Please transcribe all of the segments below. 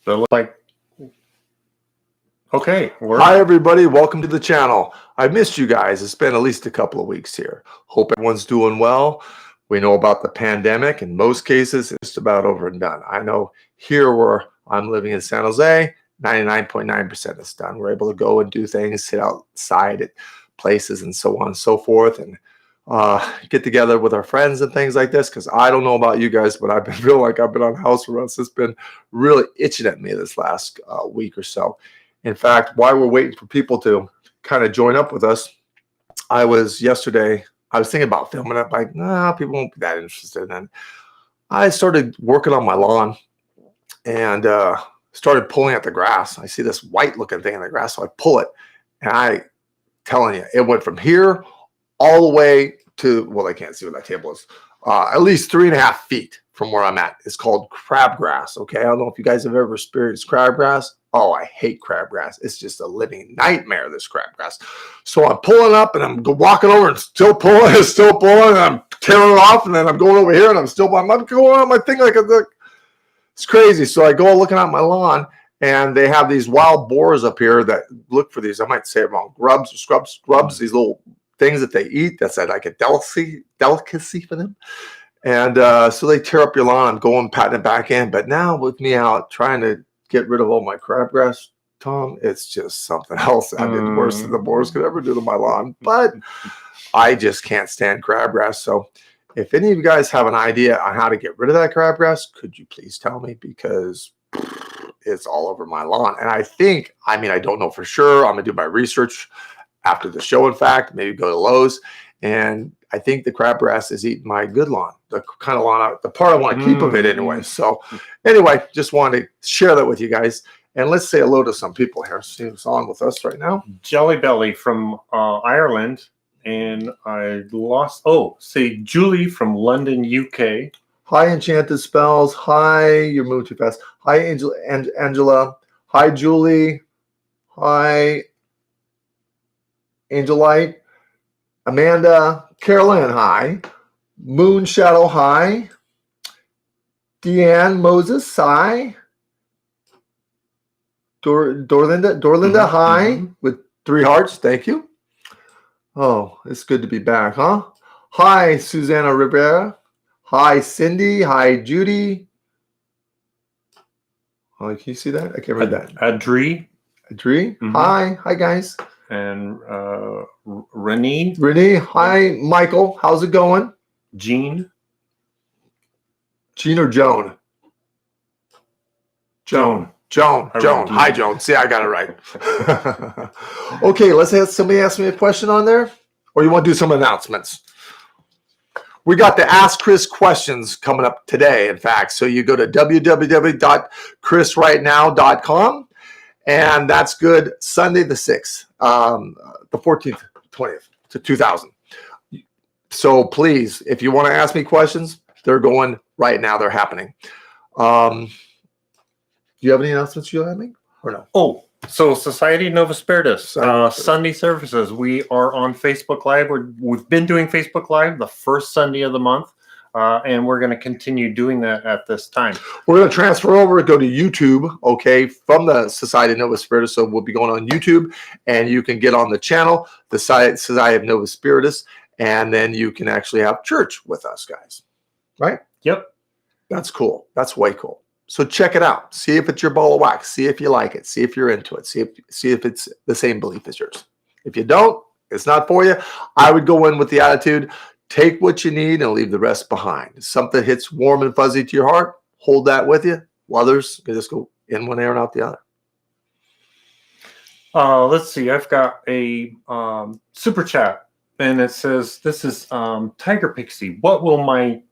So it looks like, okay. Hi, everybody. Welcome to the channel. I missed you guys. It's been at least a couple of weeks here. Hope everyone's doing well. We know about the pandemic. In most cases, it's just about over and done. I know here where I'm living in San Jose, 99.9% is done. We're able to go and do things, sit outside at places and so on and so forth, and get together with our friends and things like this. Because I don't know about you guys, but I've been feeling like I've been on house arrest. It's been really itching at me this last week or so. In fact, while we're waiting for people to kind of join up with us, I was thinking about filming it, like, nah, people won't be that interested. And I started working on my lawn and started pulling at the grass. I see this white looking thing in the grass, so I pull it, and I telling you, it went from here all the way to, well, I can't see what that table is, at least 3.5 feet from where I'm at. It's called crabgrass. Okay, I don't know if you guys have ever experienced crabgrass. Oh, I hate crabgrass. It's just a living nightmare, this crabgrass. So I'm pulling up and I'm walking over and still pulling and I'm tearing it off, and then I'm going over here and I'm going on my thing like it's crazy. So I go looking at my lawn, and they have these wild boars up here that look for these, I might say it wrong, grubs or scrubs, these little things that they eat. That's like a delicacy for them. And so they tear up your lawn. I'm going patting it back in. But now with me out trying to get rid of all my crabgrass, Tom, it's just something else. I mean, worse than the boars could ever do to my lawn. But I just can't stand crabgrass. So if any of you guys have an idea on how to get rid of that crabgrass, could you please tell me? Because it's all over my lawn. And I don't know for sure. I'm going to do my research after the show, in fact, maybe go to Lowe's. And I think the crabgrass is eating my good lawn, the kind of lawn, the part I want to keep of it anyway. So anyway, just wanted to share that with you guys. And let's say hello to some people here. See who's on with us right now. Jelly Belly from Ireland. And I lost, say Julie from London, UK. Hi, Enchanted Spells. Hi, you're moving too fast. Hi, Angela. Hi, Julie. Hi, Angelite. Amanda. Carolyn, hi. Moon Shadow, hi. Deanne Moses, hi. Dorlinda, hi. With 3 hearts, thank you. Oh, it's good to be back, huh? Hi, Susanna Rivera. Hi, Cindy. Hi, Judy. Oh, can you see that? I can't read that. Adri. Hi, guys. And Renee. Hi, Michael. How's it going? Jean or Joan? Joan. Hi, Joan. See, I got it right. Okay, let's have somebody ask me a question on there, or you want to do some announcements? We got the Ask Chris questions coming up today, in fact. So you go to www.chrisrightnow.com, and that's good Sunday the 6th, the 14th, 20th to 2000. So please, if you want to ask me questions, they're going right now. They're happening. Do you have any announcements you'll have me or no? Oh, so Society Nova Spiritus, Sunday services. We are on Facebook Live. We've been doing Facebook Live the first Sunday of the month, and we're going to continue doing that at this time. We're going to transfer over, go to YouTube, okay, from the Society of Nova Spiritus. So we'll be going on YouTube, and you can get on the channel, the Society of Nova Spiritus, and then you can actually have church with us, guys. Right? Yep. That's cool. That's way cool. So check it out. See if it's your ball of wax. See if you like it. See if you're into it. See if it's the same belief as yours. If you don't, it's not for you. I would go in with the attitude, take what you need and leave the rest behind. If something hits warm and fuzzy to your heart, hold that with you. While others can just go in one ear and out the other. Let's see. I've got a super chat, and it says, "This is Tiger Pixie. What will my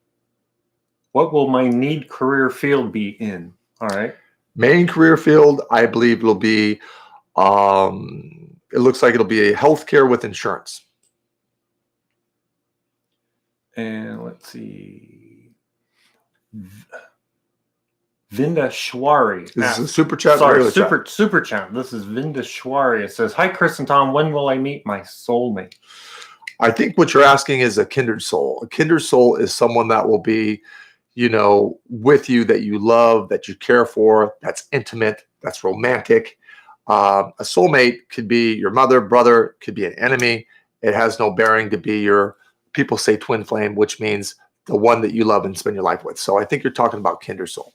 need career field be in?" All right. Main career field, I believe, will be, it looks like it'll be a healthcare with insurance. And let's see. Vinda Shwari. This is a super chat. Sorry, super chat. This is Vinda Shwari. It says, "Hi, Chris and Tom. When will I meet my soulmate?" I think what you're asking is a kindred soul. A kindred soul is someone that will be with you, that you love, that you care for, that's intimate, that's romantic. A soulmate could be your mother, brother, could be an enemy. It has no bearing to be people say twin flame, which means the one that you love and spend your life with. So I think you're talking about kindred soul.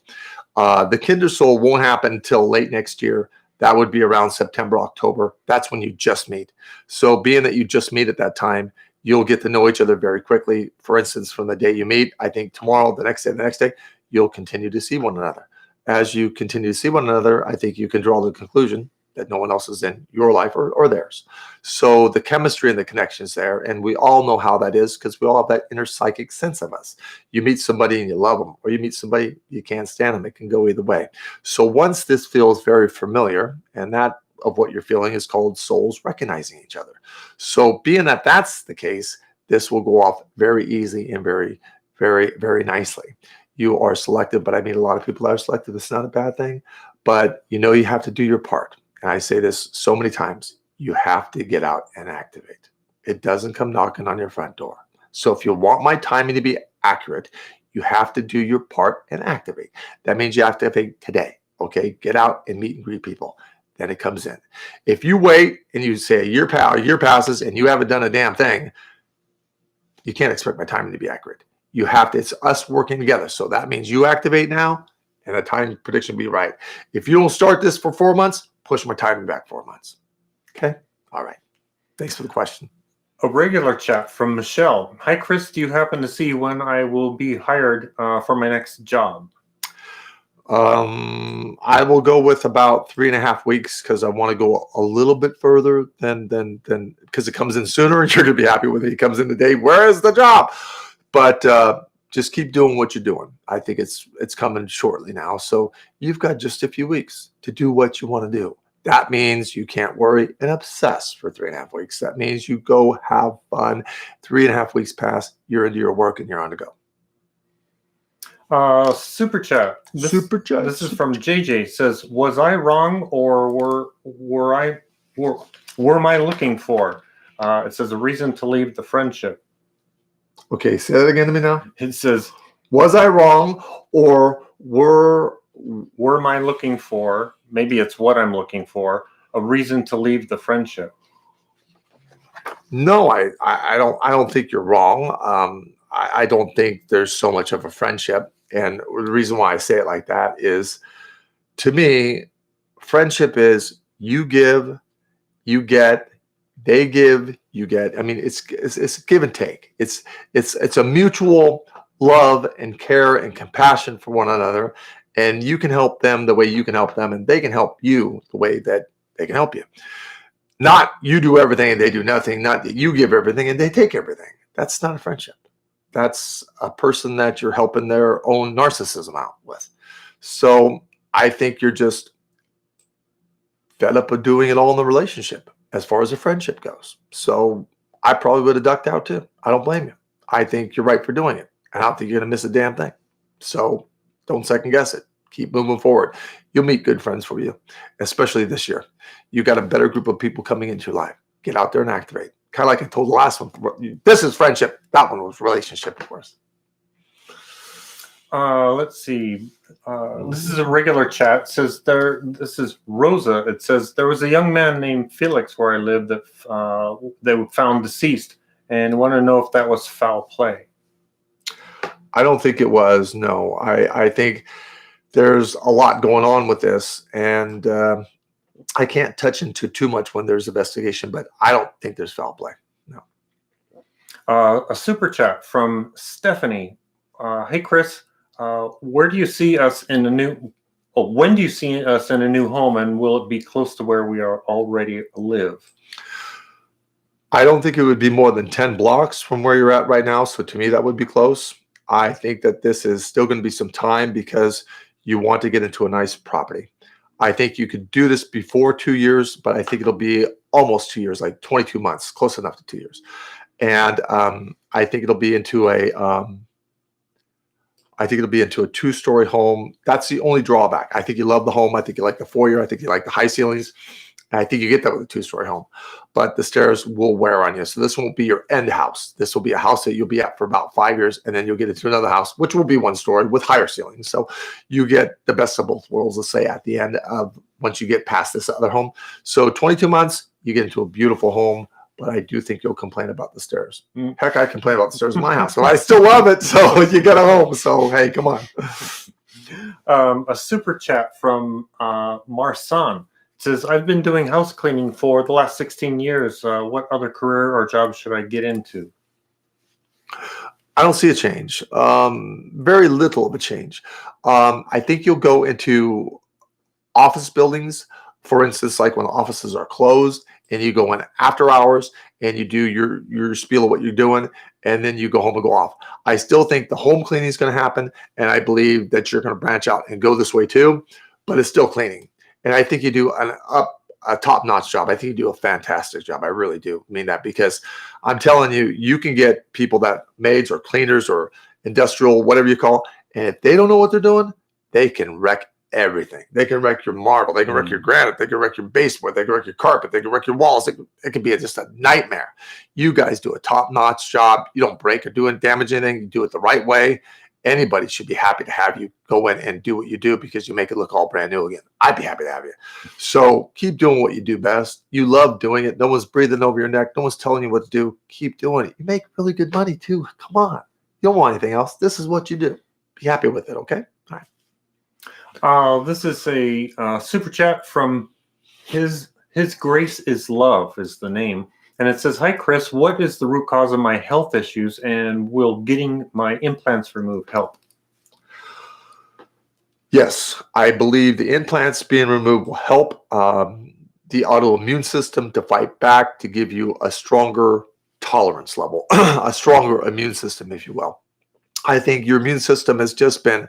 The kindred soul won't happen until late next year. That would be around September, October. That's when you just meet. So being that you just meet at that time, you'll get to know each other very quickly. For instance, from the day you meet, I think tomorrow, the next day, you'll continue to see one another. As you continue to see one another, I think you can draw the conclusion that no one else is in your life or theirs. So the chemistry and the connections there, and we all know how that is because we all have that inner psychic sense of us. You meet somebody and you love them, or you meet somebody, you can't stand them. It can go either way. So once this feels very familiar, and that of what you're feeling is called souls recognizing each other. So being that that's the case, this will go off very easy and very, very, very nicely. You are selective, but I mean, a lot of people are selective. It's not a bad thing, but you have to do your part. And I say this so many times, you have to get out and activate. It doesn't come knocking on your front door. So if you want my timing to be accurate, you have to do your part and activate. That means you have to activate today. Okay, get out and meet and greet people. Then it comes in. If you wait and you say a year passes and you haven't done a damn thing, you can't expect my timing to be accurate. You have to, it's us working together. So that means you activate now and the time prediction be right. If you don't start this for 4 months, push my timing back 4 months. Okay. All right. Thanks for the question. A regular chat from Michelle. Hi, Chris. Do you happen to see when I will be hired for my next job? I will go with about 3.5 weeks because I want to go a little bit further than because it comes in sooner and you're going to be happy with it. It comes in today. Where is the job? But just keep doing what you're doing. I think it's coming shortly now. So you've got just a few weeks to do what you want to do. That means you can't worry and obsess for 3.5 weeks. That means you go have fun. 3.5 weeks pass, you're into your work and you're on to go. Super chat. This is from JJ. It says, was I wrong or were my looking for? It says a reason to leave the friendship. Okay, say that again to me now. It says, was I wrong or were my looking for? Maybe it's what I'm looking for. A reason to leave the friendship. No, I don't think you're wrong. I don't think there's so much of a friendship. And the reason why I say it like that is, to me, friendship is you give, you get, they give, you get. I mean, it's give and take. It's a mutual love and care and compassion for one another. And you can help them the way you can help them, and they can help you the way that they can help you. Not you do everything and they do nothing. Not that you give everything and they take everything. That's not a friendship. That's a person that you're helping their own narcissism out with. So I think you're just fed up with doing it all in the relationship as far as a friendship goes. So I probably would have ducked out too. I don't blame you. I think you're right for doing it. I don't think you're going to miss a damn thing. So don't second guess it. Keep moving forward. You'll meet good friends for you, especially this year. You got a better group of people coming into your life. Get out there and activate. Kind of like I told the last one. This is friendship. That one was relationship, of course. Let's see. This is a regular chat. It says this is Rosa. It says there was a young man named Felix where I lived that they were found deceased, and want to know if that was foul play. I don't think it was. No, I think there's a lot going on with this, and I can't touch into too much when there's investigation, but I don't think there's foul play. No. A super chat from Stephanie. Hey, Chris, where do you see us in a new? Oh, when do you see us in a new home, and will it be close to where we are already live? I don't think it would be more than 10 blocks from where you're at right now. So to me, that would be close. I think that this is still going to be some time because you want to get into a nice property. I think you could do this before 2 years, but I think it'll be almost 2 years, like 22 months, close enough to 2 years. And I think it'll be into a two-story home. That's the only drawback. I think you love the home. I think you like the foyer. I think you like the high ceilings. And I think you get that with a 2-story home, but the stairs will wear on you. So this won't be your end house. This will be a house that you'll be at for about 5 years, and then you'll get into another house, which will be 1-story with higher ceilings. So you get the best of both worlds, let's say, at the end of once you get past this other home. So 22 months, you get into a beautiful home, but I do think you'll complain about the stairs. Heck, I complain about the stairs in my house, but I still love it. So you get a home. So, hey, come on. A super chat from Marsan says, I've been doing house cleaning for the last 16 years. What other career or job should I get into? I don't see a change. Very little of a change. I think you'll go into office buildings, for instance, like when offices are closed and you go in after hours and you do your spiel of what you're doing, and then you go home and go off. I still think the home cleaning is going to happen, and I believe that you're going to branch out and go this way too, but it's still cleaning. And I think you do a top-notch job. I think you do a fantastic job. I really do mean that, because I'm telling you, you can get people that maids or cleaners or industrial, whatever you call, and if they don't know what they're doing, they can wreck everything. They can wreck your marble. They can wreck your granite. They can wreck your baseboard. They can wreck your carpet. They can wreck your walls. It can be just a nightmare. You guys do a top-notch job. You don't break or do damage anything. You do it the right way. Anybody should be happy to have you go in and do what you do, because you make it look all brand new again. I'd be happy to have you. So keep doing what you do best. You love doing it. No one's breathing over your neck. No one's telling you what to do. Keep doing it. You make really good money too. Come on. You don't want anything else. This is what you do. Be happy with it, okay? All right. This is a super chat from His Grace is Love is the name. And it says, hi, Chris, what is the root cause of my health issues, and will getting my implants removed help? Yes, I believe the implants being removed will help the autoimmune system to fight back, to give you a stronger tolerance level, a stronger immune system, if you will. I think your immune system has just been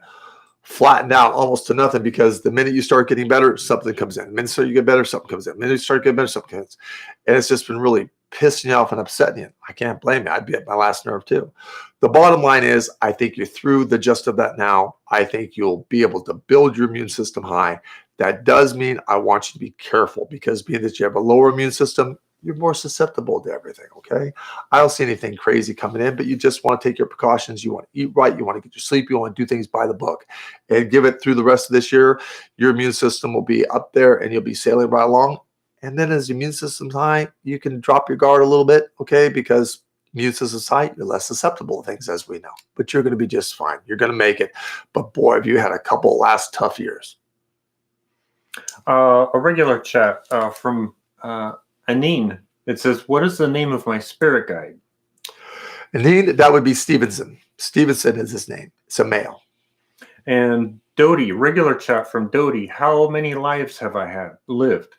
flattened out almost to nothing, because the minute you start getting better, something comes in. The minute you get better, something comes in. The minute you start getting better, something comes in. And it's just been really pissing you off and upsetting you. I can't blame you. I'd be at my last nerve too. The bottom line is, I think you're through the gist of that now. I think you'll be able to build your immune system high. That does mean I want you to be careful, because being that you have a lower immune system, you're more susceptible to everything, okay? I don't see anything crazy coming in, but you just want to take your precautions. You want to eat right. You want to get your sleep. You want to do things by the book. And give it through the rest of this year. Your immune system will be up there, and you'll be sailing right along. And then as your immune system's high, you can drop your guard a little bit, okay? Because immune system's high, you're less susceptible to things, as we know. But you're going to be just fine. You're going to make it. But boy, have you had a couple last tough years. A regular chat from Anine. It says, what is the name of my spirit guide? Anine, that would be Stevenson. Stevenson is his name. It's a male. And Dodie, regular chat from Dodie. How many lives have I lived?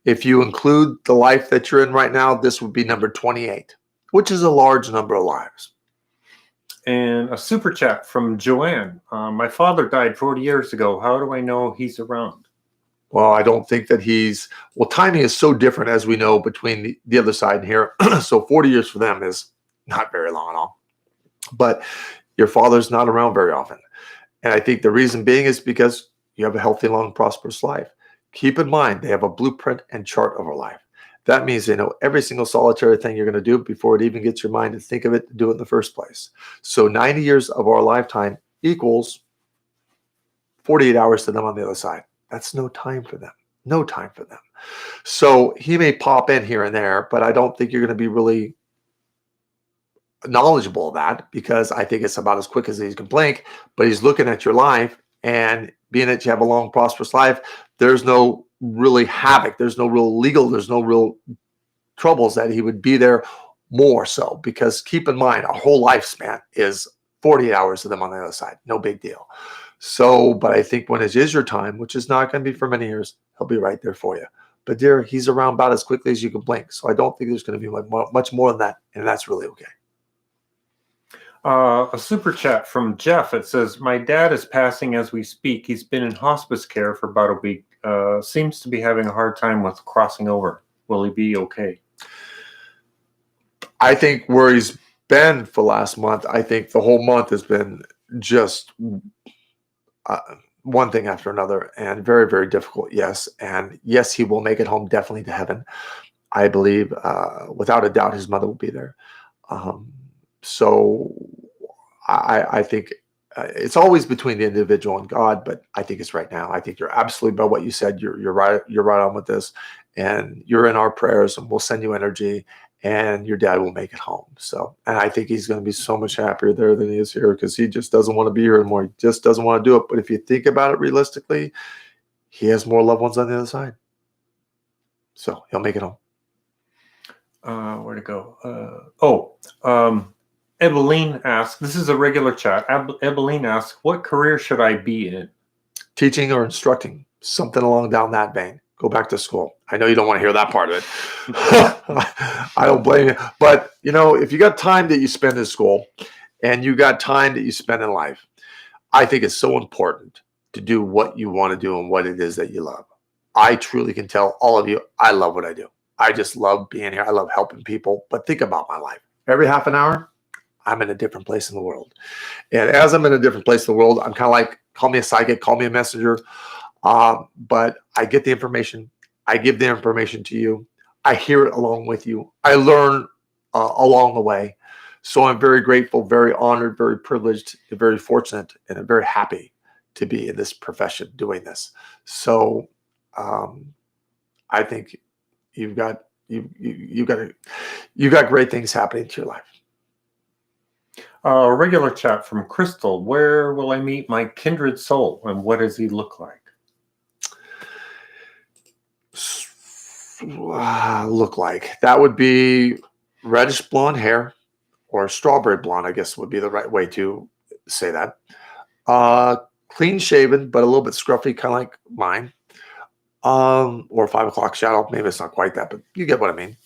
If you include the life that you're in right now, this would be number 28, which is a large number of lives. And a super chat from Joanne. My father died 40 years ago. How do I know he's around? Well, I don't think that well, timing is so different, as we know, between the other side and here. So 40 years for them is not very long at all. But your father's not around very often. And I think the reason being is because you have a healthy, long, prosperous life. Keep in mind, they have a blueprint and chart of our life. That means they know every single solitary thing you're going to do before it even gets your mind to think of it, to do it in the first place. So 90 years of our lifetime equals 48 hours to them on the other side. That's no time for them. No time for them. So he may pop in here and there, but I don't think you're going to be really knowledgeable of that, because I think it's about as quick as he can blink. But he's looking at your life, and being that you have a long, prosperous life, there's no really havoc. There's no real legal. There's no real troubles that he would be there more so, because keep in mind, our whole lifespan is 48 hours of them on the other side. No big deal. So, but I think when it is your time, which is not going to be for many years, he'll be right there for you. But dear, he's around about as quickly as you can blink. So I don't think there's going to be much more than that. And that's really okay. A super chat from Jeff. It says, my dad is passing as we speak. He's been in hospice care for about a week. Seems to be having a hard time with crossing over. Will he be okay? I think where he's been for last month, I think the whole month has been just one thing after another, and very, very difficult. Yes. And yes, he will make it home, definitely to heaven. I believe, without a doubt, his mother will be there. Um, so I think it's always between the individual and God, but I think it's right now. I think you're absolutely about what you said. You're right. You're right on with this, and you're in our prayers, and we'll send you energy, and your dad will make it home. So, and I think he's going to be so much happier there than he is here because he just doesn't want to be here anymore. He just doesn't want to do it. But if you think about it realistically, he has more loved ones on the other side, so he'll make it home. Where to go? Ebeline asks, this is a regular chat. Ebeline asks, what career should I be in? Teaching or instructing, something along down that vein. Go back to school. I know you don't want to hear that part of it. I don't blame you. But, if you got time that you spend in school and you got time that you spend in life, I think it's so important to do what you want to do and what it is that you love. I truly can tell all of you, I love what I do. I just love being here. I love helping people. But think about my life. Every half an hour, I'm in a different place in the world. And as I'm in a different place in the world, I'm kind of like, call me a psychic, call me a messenger. But I get the information. I give the information to you. I hear it along with you. I learn along the way. So I'm very grateful, very honored, very privileged, and very fortunate, and I'm very happy to be in this profession doing this. So I think you've got great things happening to your life. A regular chat from Crystal. Where will I meet my kindred soul, and what does he look like? Look like that would be reddish blonde hair, or strawberry blonde, I guess would be the right way to say that. Clean shaven, but a little bit scruffy, kind of like mine. Or 5 o'clock shadow. Maybe it's not quite that, but you get what I mean.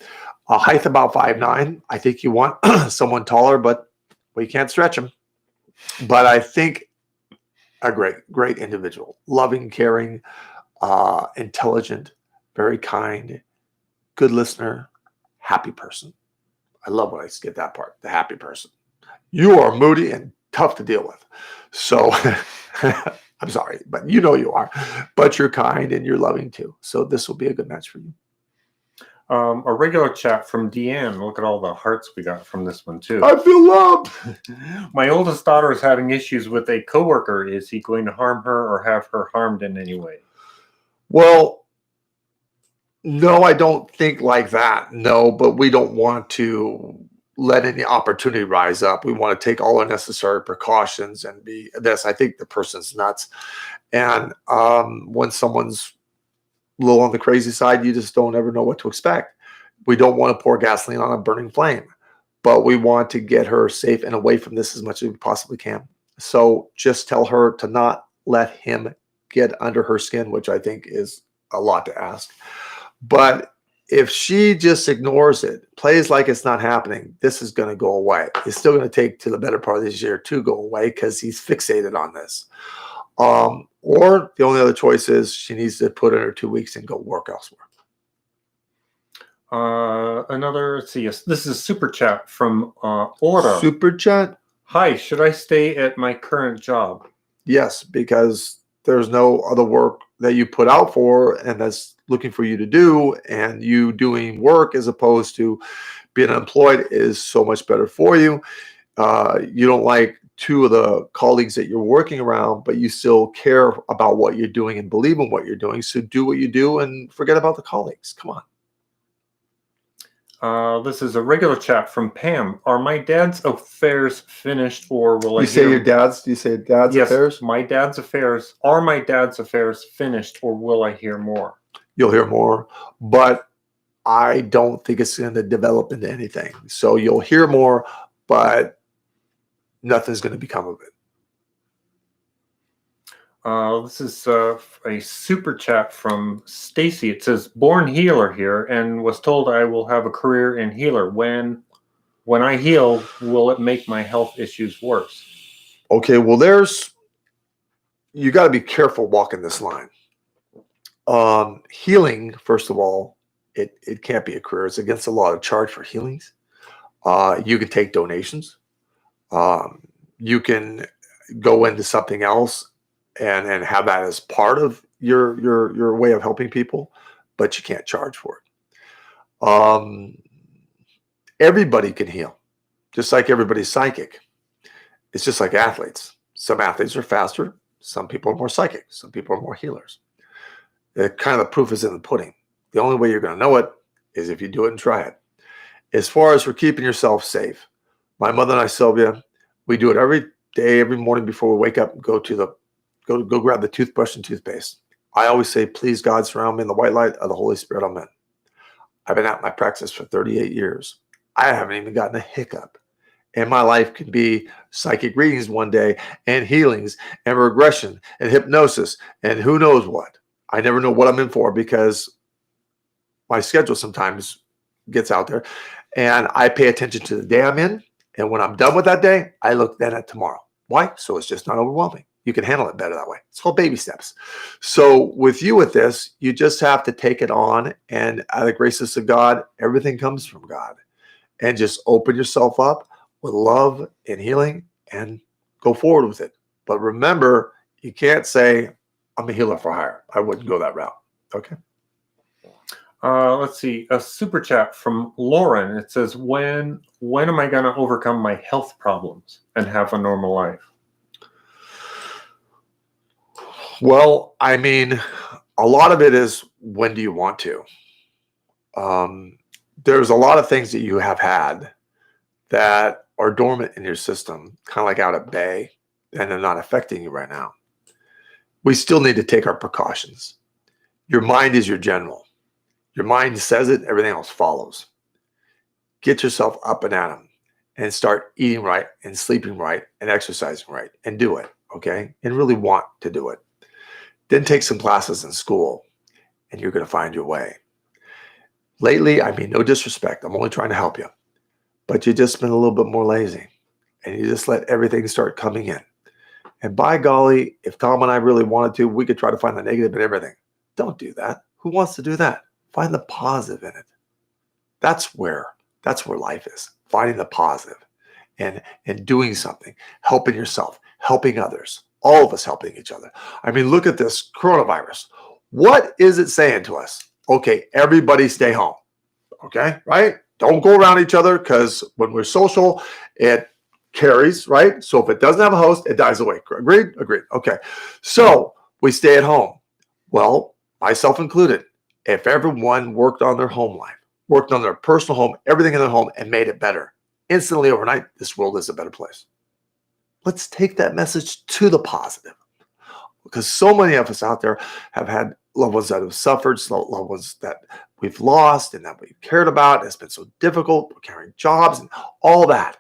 Height about 5'9". I think you want someone taller, but we can't stretch him. But I think a great individual, loving, caring, intelligent, very kind, good listener, happy person. I love when I get that part, the happy person. You are moody and tough to deal with. So I'm sorry, but you are. But you're kind and you're loving too. So this will be a good match for you. A regular chat from Deanne. Look at all the hearts we got from this one too. I feel loved. My oldest daughter is having issues with a coworker. Is he going to harm her or have her harmed in any way? Well, no, I don't think like that. No, but we don't want to let any opportunity rise up. We want to take all our necessary precautions and be this. I think the person's nuts. And when someone's a little on the crazy side, you just don't ever know what to expect. We don't want to pour gasoline on a burning flame, but we want to get her safe and away from this as much as we possibly can. So just tell her to not let him get under her skin, which I think is a lot to ask. But if she just ignores it, plays like it's not happening, this is going to go away. It's still going to take to the better part of this year to go away because he's fixated on this. Or the only other choice is she needs to put in her 2 weeks and go work elsewhere. Let's see. This is a super chat from Aura. Super chat? Hi, should I stay at my current job? Yes, because there's no other work that you put out for and that's looking for you to do, and you doing work as opposed to being employed is so much better for you. You don't like two of the colleagues that you're working around, but you still care about what you're doing and believe in what you're doing. So do what you do and forget about the colleagues. Come on. This is a regular chat from Pam. Are my dad's affairs finished, or will I? You say your dad's? Do you say dad's affairs? Yes, my dad's affairs. Are my dad's affairs finished, or will I hear more? You'll hear more, but I don't think it's going to develop into anything. So you'll hear more, but nothing's going to become of it. This is a super chat from Stacy. It says, born healer here and was told I will have a career in healer. When I heal, will it make my health issues worse? Okay, well, you got to be careful walking this line. Healing, first of all, it can't be a career. It's against the law to charge for healings. You can take donations. You can go into something else and have that as part of your way of helping people, but you can't charge for it. Everybody can heal, just like everybody's psychic. It's just like athletes. Some athletes are faster. Some people are more psychic. Some people are more healers. The proof is in the pudding. The only way you're going to know it is if you do it and try it. As far as for keeping yourself safe, my mother and I, Sylvia, we do it every day, every morning before we wake up and go grab the toothbrush and toothpaste. I always say, please God, surround me in the white light of the Holy Spirit. Amen. I've been at my practice for 38 years. I haven't even gotten a hiccup. And my life can be psychic readings one day and healings and regression and hypnosis and who knows what. I never know what I'm in for because my schedule sometimes gets out there and I pay attention to the day I'm in. And when I'm done with that day, I look then at tomorrow. Why? So it's just not overwhelming. You can handle it better that way. It's called baby steps. So with this, you just have to take it on, and out of the graces of God, everything comes from God. And just open yourself up with love and healing and go forward with it. But remember, you can't say, I'm a healer for hire. I wouldn't go that route. Okay. Let's see, a super chat from Lauren. It says, when am I going to overcome my health problems and have a normal life? Well, I mean, a lot of it is, when do you want to? There's a lot of things that you have had that are dormant in your system, kind of like out at bay, and they're not affecting you right now. We still need to take our precautions. Your mind is your general. Your mind says it, everything else follows. Get yourself up and at 'em and start eating right and sleeping right and exercising right and do it, okay? And really want to do it. Then take some classes in school and you're going to find your way. Lately, I mean, no disrespect, I'm only trying to help you, but you just been a little bit more lazy and you just let everything start coming in. And by golly, if Tom and I really wanted to, we could try to find the negative in everything. Don't do that. Who wants to do that? Find the positive in it. That's where life is. Finding the positive and doing something, helping yourself, helping others, all of us helping each other. I mean, look at this coronavirus. What is it saying to us? Okay, everybody stay home. Okay, right? Don't go around each other, because when we're social, it carries, right? So if it doesn't have a host, it dies away. Agreed? Agreed. Okay. So we stay at home. Well, myself included, if everyone worked on their home life, worked on their personal home, everything in their home, and made it better, instantly overnight, this world is a better place. Let's take that message to the positive, because so many of us out there have had loved ones that have suffered, loved ones that we've lost and that we've cared about. It's been so difficult. We're carrying jobs and all that.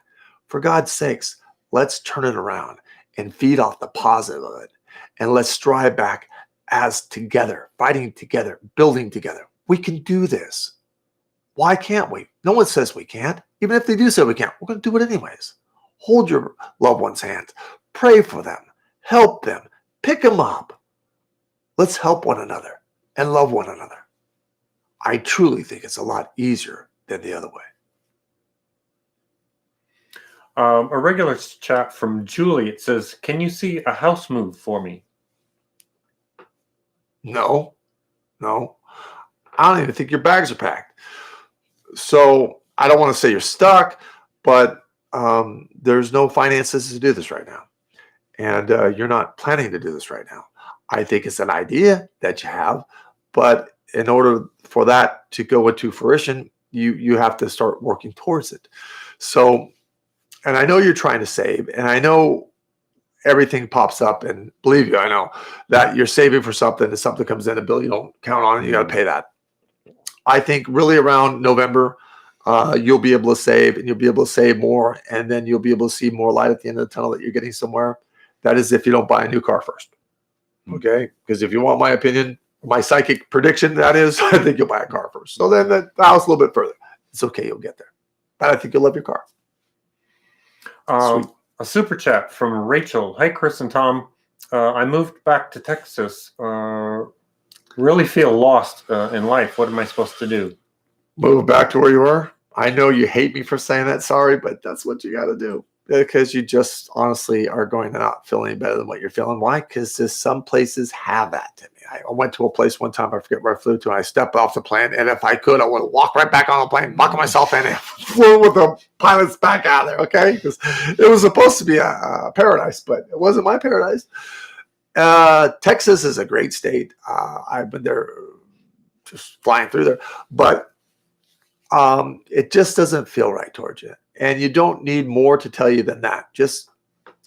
For God's sakes, let's turn it around and feed off the positive of it. And let's strive back as together, fighting together, building together. We can do this. Why can't we? No one says we can't. Even if they do say we can't, we're going to do it anyways. Hold your loved one's hand. Pray for them. Help them. Pick them up. Let's help one another and love one another. I truly think it's a lot easier than the other way. A regular chat from Julie. It says, can you see a house move for me? No. I don't even think your bags are packed. So I don't want to say you're stuck, but there's no finances to do this right now. And you're not planning to do this right now. I think it's an idea that you have, but in order for that to go into fruition, you have to start working towards it. So, and I know you're trying to save, and I know everything pops up, and believe you, I know that you're saving for something, and something comes in, a bill you don't count on, and you got to pay that. I think really around November, you'll be able to save, and you'll be able to save more, and then you'll be able to see more light at the end of the tunnel that you're getting somewhere. That is if you don't buy a new car first. Okay? Because if you want my opinion, my psychic prediction, that is, I think you'll buy a car first. So then the house a little bit further. It's okay, you'll get there. But I think you'll love your car. A super chat from Rachel. Hi, Chris and Tom. I moved back to Texas. Really feel lost in life. What am I supposed to do? Move back to where you were? I know you hate me for saying that. Sorry, but that's what you got to do. because you just honestly are going to not feel any better than what you're feeling. Why? Because some places have that. I went to a place one time, I forget where I flew to, and I stepped off the plane, and if I could, I would walk right back on the plane, buckle myself in, and flew with the pilots back out of there, okay? Because it was supposed to be a paradise, but it wasn't my paradise. Texas is a great state. I've been there just flying through there, but it just doesn't feel right towards you. And you don't need more to tell you than that. Just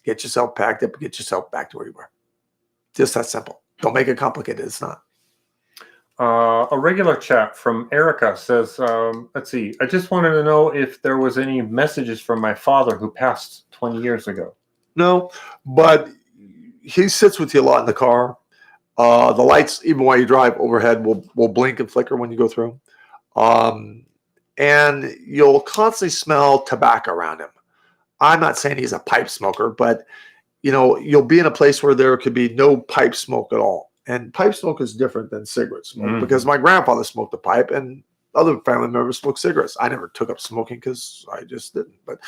get yourself packed up and get yourself back to where you were. Just that simple. Don't make it complicated. It's not. A regular chat from Erica says, let's see, I just wanted to know if there was any messages from my father who passed 20 years ago. No, but he sits with you a lot in the car. The lights, even while you drive overhead, will blink and flicker when you go through. And you'll constantly smell tobacco around him. I'm not saying he's a pipe smoker, but you'll be in a place where there could be no pipe smoke at all. And pipe smoke is different than cigarette smoke because my grandfather smoked a pipe and other family members smoked cigarettes. I never took up smoking because I just didn't. But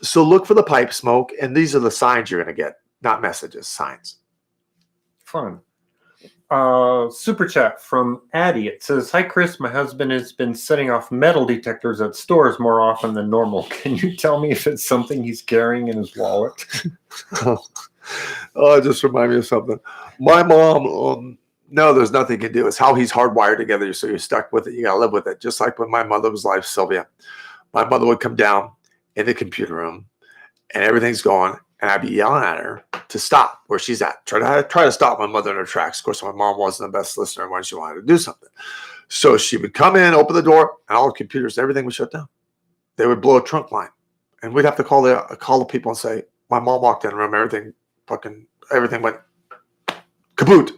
so look for the pipe smoke, and these are the signs you're going to get, not messages, signs. Fun. Super chat from Addie. It says, hi, Chris. My husband has been setting off metal detectors at stores more often than normal. Can you tell me if it's something he's carrying in his wallet? Oh, it just remind me of something. My mom, no, there's nothing you can do. It's how he's hardwired together, so you're stuck with it. You got to live with it. Just like when my mother was alive, Sylvia. My mother would come down in the computer room, and everything's going, and I'd be yelling at her to stop where she's at. Try to stop my mother in her tracks. Of course, my mom wasn't the best listener when she wanted to do something. So she would come in, open the door, and all the computers, everything would shut down. They would blow a trunk line, and we'd have to call the people and say, my mom walked in the room, everything went kaput.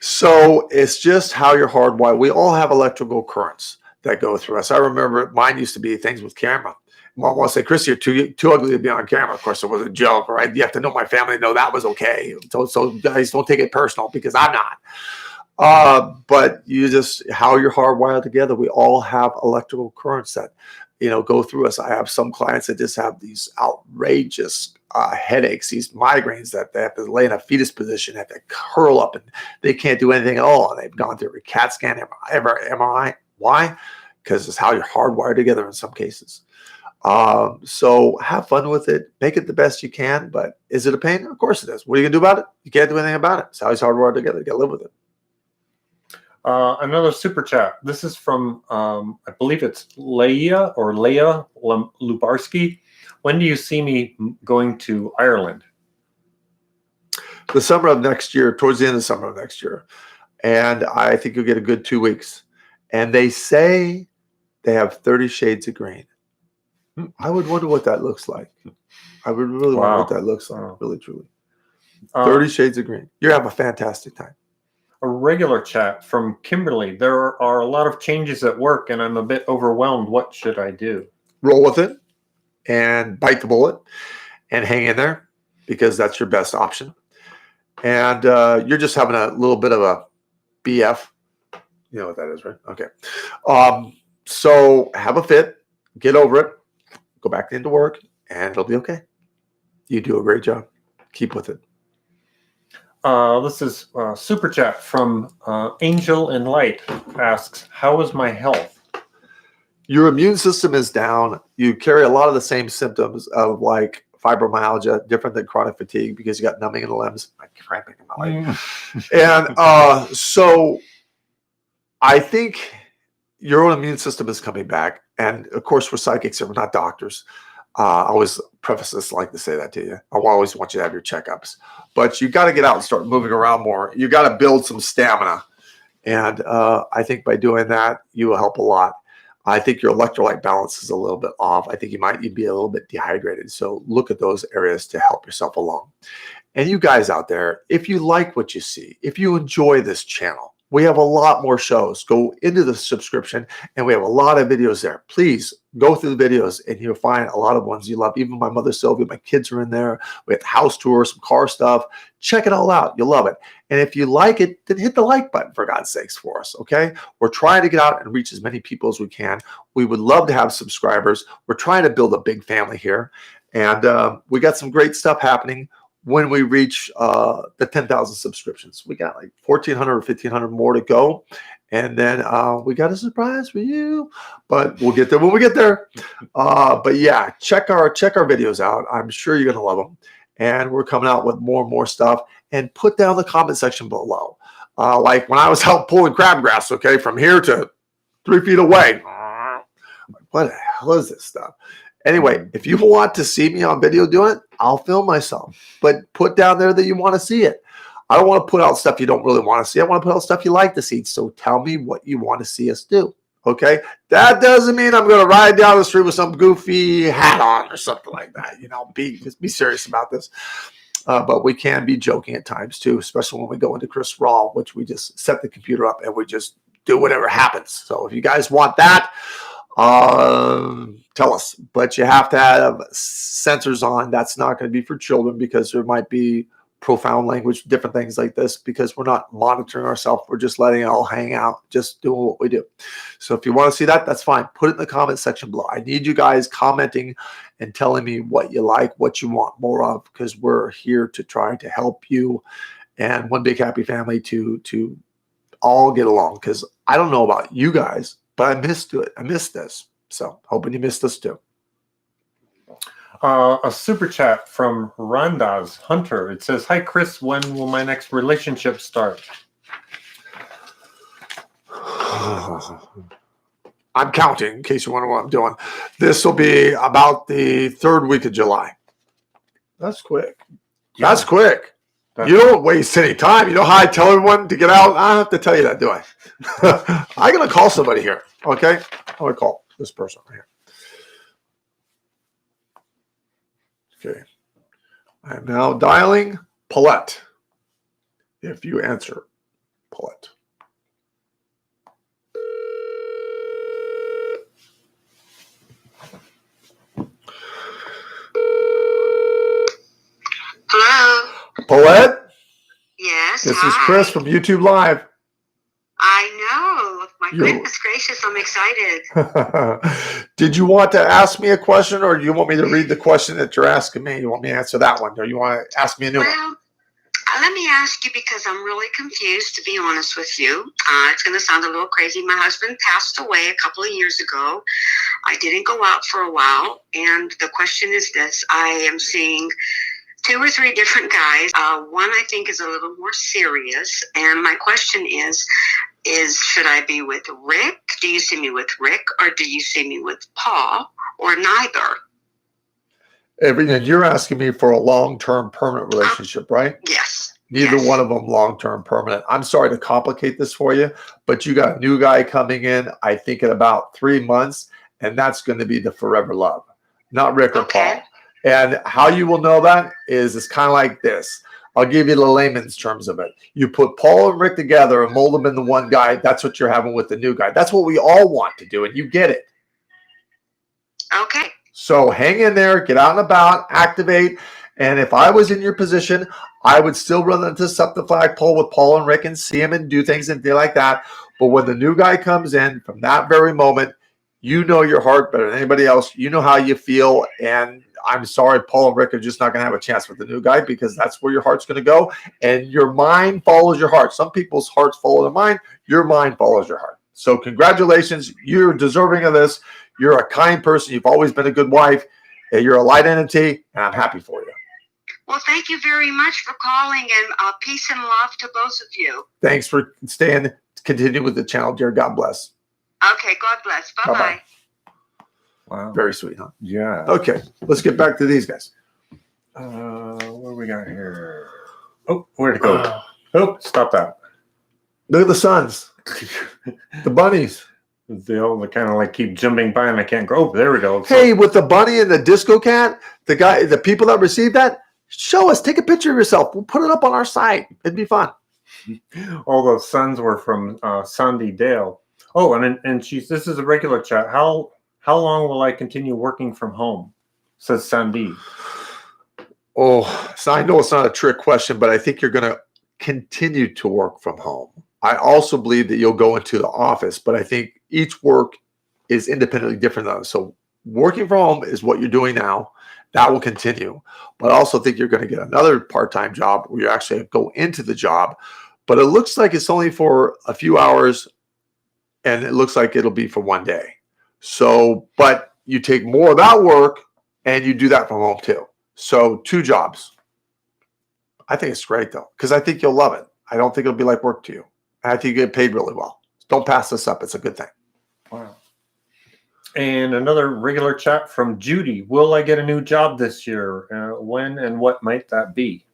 So it's just how you're hardwired. We all have electrical currents that go through us. I remember mine used to be things with camera. Mom will say, Chris, you're too ugly to be on camera. Of course, it was a joke, right? You have to know my family, know that was okay. So guys, don't take it personal because I'm not. But you just, how you're hardwired together, we all have electrical currents that, go through us. I have some clients that just have these outrageous headaches, these migraines that they have to lay in a fetus position, have to curl up, and they can't do anything at all. And they've gone through a CAT scan, MRI. Why? Because it's how you're hardwired together in some cases. So have fun with it. Make it the best you can. But is it a pain? Of course it is. What are you going to do about it? You can't do anything about it. It's how he's hardwired together. You got to live with it. Another super chat. This is from, I believe it's Leia Lubarski. When do you see me going to Ireland? The summer of next year, towards the end of the summer of next year. And I think you'll get a good 2 weeks. And they say they have 30 shades of green. I would wonder what that looks like. I would really wonder what that looks like, really, truly. 30 shades of green. You have a fantastic time. A regular chat from Kimberly. There are a lot of changes at work, and I'm a bit overwhelmed. What should I do? Roll with it and bite the bullet and hang in there because that's your best option. And you're just having a little bit of a BF. You know what that is, right? Okay. So have a fit, get over it, go back into work, and it'll be okay. You do a great job. Keep with it. This is super chat from Angel in Light. Asks, how is my health? Your immune system is down. You carry a lot of the same symptoms of like fibromyalgia, different than chronic fatigue because you got numbing in the limbs, like cramping in my leg. And so I think your own immune system is coming back. And of course, we're psychics and we're not doctors. I always preface this, like to say that to you. I always want you to have your checkups. But you got to get out and start moving around more. You got to build some stamina. And I think by doing that, you will help a lot. I think your electrolyte balance is a little bit off. I think you'd be a little bit dehydrated. So look at those areas to help yourself along. And you guys out there, if you like what you see, if you enjoy this channel, We have a lot more shows. Go into the subscription, and we have a lot of videos there. Please go through the videos, and you'll find a lot of ones you love. Even my mother, Sylvia, my kids are in there. We have the house tour, some car stuff. Check it all out. You'll love it. And if you like it, then hit the like button, for God's sakes, for us, okay? We're trying to get out and reach as many people as we can. We would love to have subscribers. We're trying to build a big family here. And we got some great stuff happening when we reach the 10,000 subscriptions. We got like 1,400 or 1,500 more to go. And then we got a surprise for you, but we'll get there when we get there. But yeah, check our videos out. I'm sure you're going to love them. And we're coming out with more and more stuff. And put down the comment section below. Like when I was out pulling crabgrass, okay, from here to 3 feet away. What the hell is this stuff? Anyway, if you want to see me on video doing it, I'll film myself. But put down there that you want to see it. I don't want to put out stuff you don't really want to see. I want to put out stuff you like to see. So tell me what you want to see us do. Okay? That doesn't mean I'm going to ride down the street with some goofy hat on or something like that. You know, be serious about this. But we can be joking at times too, especially when we go into Chris Raw, which we just set the computer up and we just do whatever happens. So if you guys want that, tell us. But you have to have sensors on. That's not going to be for children because there might be profound language, different things like this, because we're not monitoring ourselves. We're just letting it all hang out, just doing what we do. So if you want to see that, that's fine. Put it in the comment section below. I need you guys commenting and telling me what you like, what you want more of, because we're here to try to help you and one big happy family to all get along. Because I don't know about you guys, but I missed it. I missed this. So hoping you missed this too. A super chat from Randaz Hunter. It says, "Hi Chris, when will my next relationship start?" I'm counting in case you wonder what I'm doing. This will be about the 3rd week of July. That's quick. Yeah. That's quick. You don't waste any time. You know how I tell everyone to get out? I don't have to tell you that, do I? I'm going to call somebody here. Okay? I'm going to call this person right here. Okay. I'm now dialing Paulette. If you answer, Paulette. Hello. Paulette? Yes. This is Chris from YouTube Live. I know. My goodness gracious, I'm excited. Did you want to ask me a question, or do you want me to read the question that you're asking me? You want me to answer that one, or you want to ask me a new one? Let me ask you because I'm really confused, to be honest with you. It's going to sound a little crazy. My husband passed away a couple of years ago. I didn't go out for a while, and the question is this. I am seeing 2 or 3 different guys. One I think is a little more serious, and my question is should I be with Rick? Do you see me with Rick, or do you see me with Paul, or neither? And you're asking me for a long-term permanent relationship, right? Yes. Neither one of them long-term permanent. I'm sorry to complicate this for you, but you got a new guy coming in, I think, in about 3 months, and that's going to be the forever love, not Rick or Paul. And how you will know that is it's kind of like this. I'll give you the layman's terms of it. You put Paul and Rick together and mold them into one guy. That's what you're having with the new guy. That's what we all want to do, and you get it. Okay. So hang in there, get out and about, activate. And if I was in your position, I would still run into the flagpole with Paul and Rick and see him and do things and things like that. But when the new guy comes in, from that very moment, you know your heart better than anybody else. You know how you feel. And I'm sorry, Paul and Rick are just not going to have a chance with the new guy because that's where your heart's going to go. And your mind follows your heart. Some people's hearts follow their mind. Your mind follows your heart. So congratulations. You're deserving of this. You're a kind person. You've always been a good wife. You're a light entity, and I'm happy for you. Well, thank you very much for calling, and peace and love to both of you. Thanks for staying. Continue with the channel, dear. God bless. Okay, God bless. Bye-bye. Wow. Very sweet, huh? Yeah. Okay, let's get back to these guys. What do we got here? Oh, where'd it go? Oh, stop that. Look at the sons. The bunnies. They all kind of like keep jumping by and I can't go. Oh, there we go. Hey, with the bunny and the disco cat, the people that received that, show us. Take a picture of yourself. We'll put it up on our site. It'd be fun. All those sons were from Sandy Dale. Oh, and this is a regular chat. How long will I continue working from home? Says Sandy. Oh, so I know it's not a trick question, but I think you're going to continue to work from home. I also believe that you'll go into the office, but I think each work is independently different though. So working from home is what you're doing now. That will continue. But I also think you're going to get another part-time job where you actually go into the job. But it looks like it's only for a few hours, and it looks like it'll be for one day. So, but you take more of that work and you do that from home too. So 2 jobs. I think it's great though, because I think you'll love it. I don't think it'll be like work to you. I think you get paid really well. Don't pass this up. It's a good thing. Wow. And another regular chat from Judy. Will I get a new job this year? When and what might that be?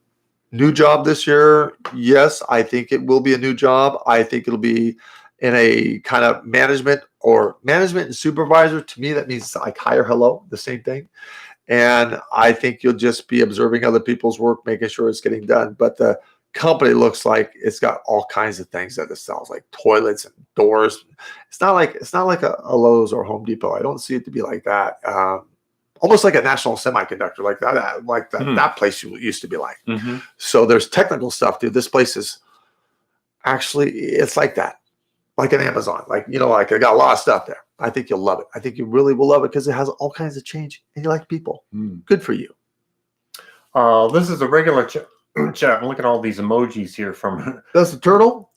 New job this year? Yes, I think it will be a new job. I think it'll be in a kind of management and supervisor. To me, that means like hire, hello, the same thing. And I think you'll just be observing other people's work, making sure it's getting done. But the company looks like it's got all kinds of things that it sells, like toilets and doors. It's not like a Lowe's or Home Depot. I don't see it to be like that. Almost like a National Semiconductor, like that place used to be like. Mm-hmm. So there's technical stuff, dude. This place is actually, it's like that, like an Amazon. Like, I got a lot of stuff there. I think you'll love it. I think you really will love it because it has all kinds of change and you like people. Good for you. This is a regular chat. And look at all these emojis here from. That's a turtle.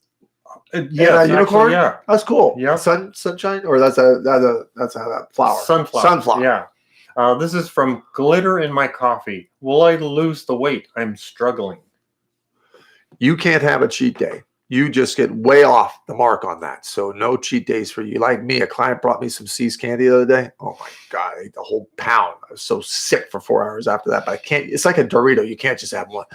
Yeah, unicorn. Yeah, that's cool. Yeah, sunshine, or that's a flower. Sunflower. Yeah. This is from Glitter in My Coffee. Will I lose the weight? I'm struggling. You can't have a cheat day. You just get way off the mark on that. So no cheat days for you. Like me, a client brought me some C's candy the other day. Oh my God, I ate the whole pound. I was so sick for 4 hours after that, but I can't, it's like a Dorito. You can't just have one.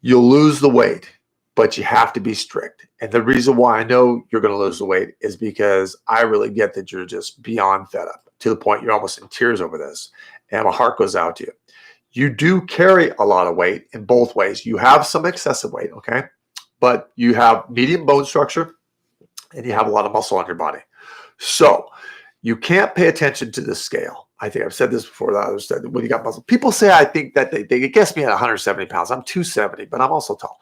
You'll lose the weight, but you have to be strict. And the reason why I know you're going to lose the weight is because I really get that you're just beyond fed up to the point you're almost in tears over this. And my heart goes out to you. You do carry a lot of weight in both ways. You have some excessive weight, okay? But you have medium bone structure and you have a lot of muscle on your body. So you can't pay attention to the scale. I think I've said this before. That others said when you got muscle. People say I think that they guess me at 170 pounds. I'm 270, but I'm also tall.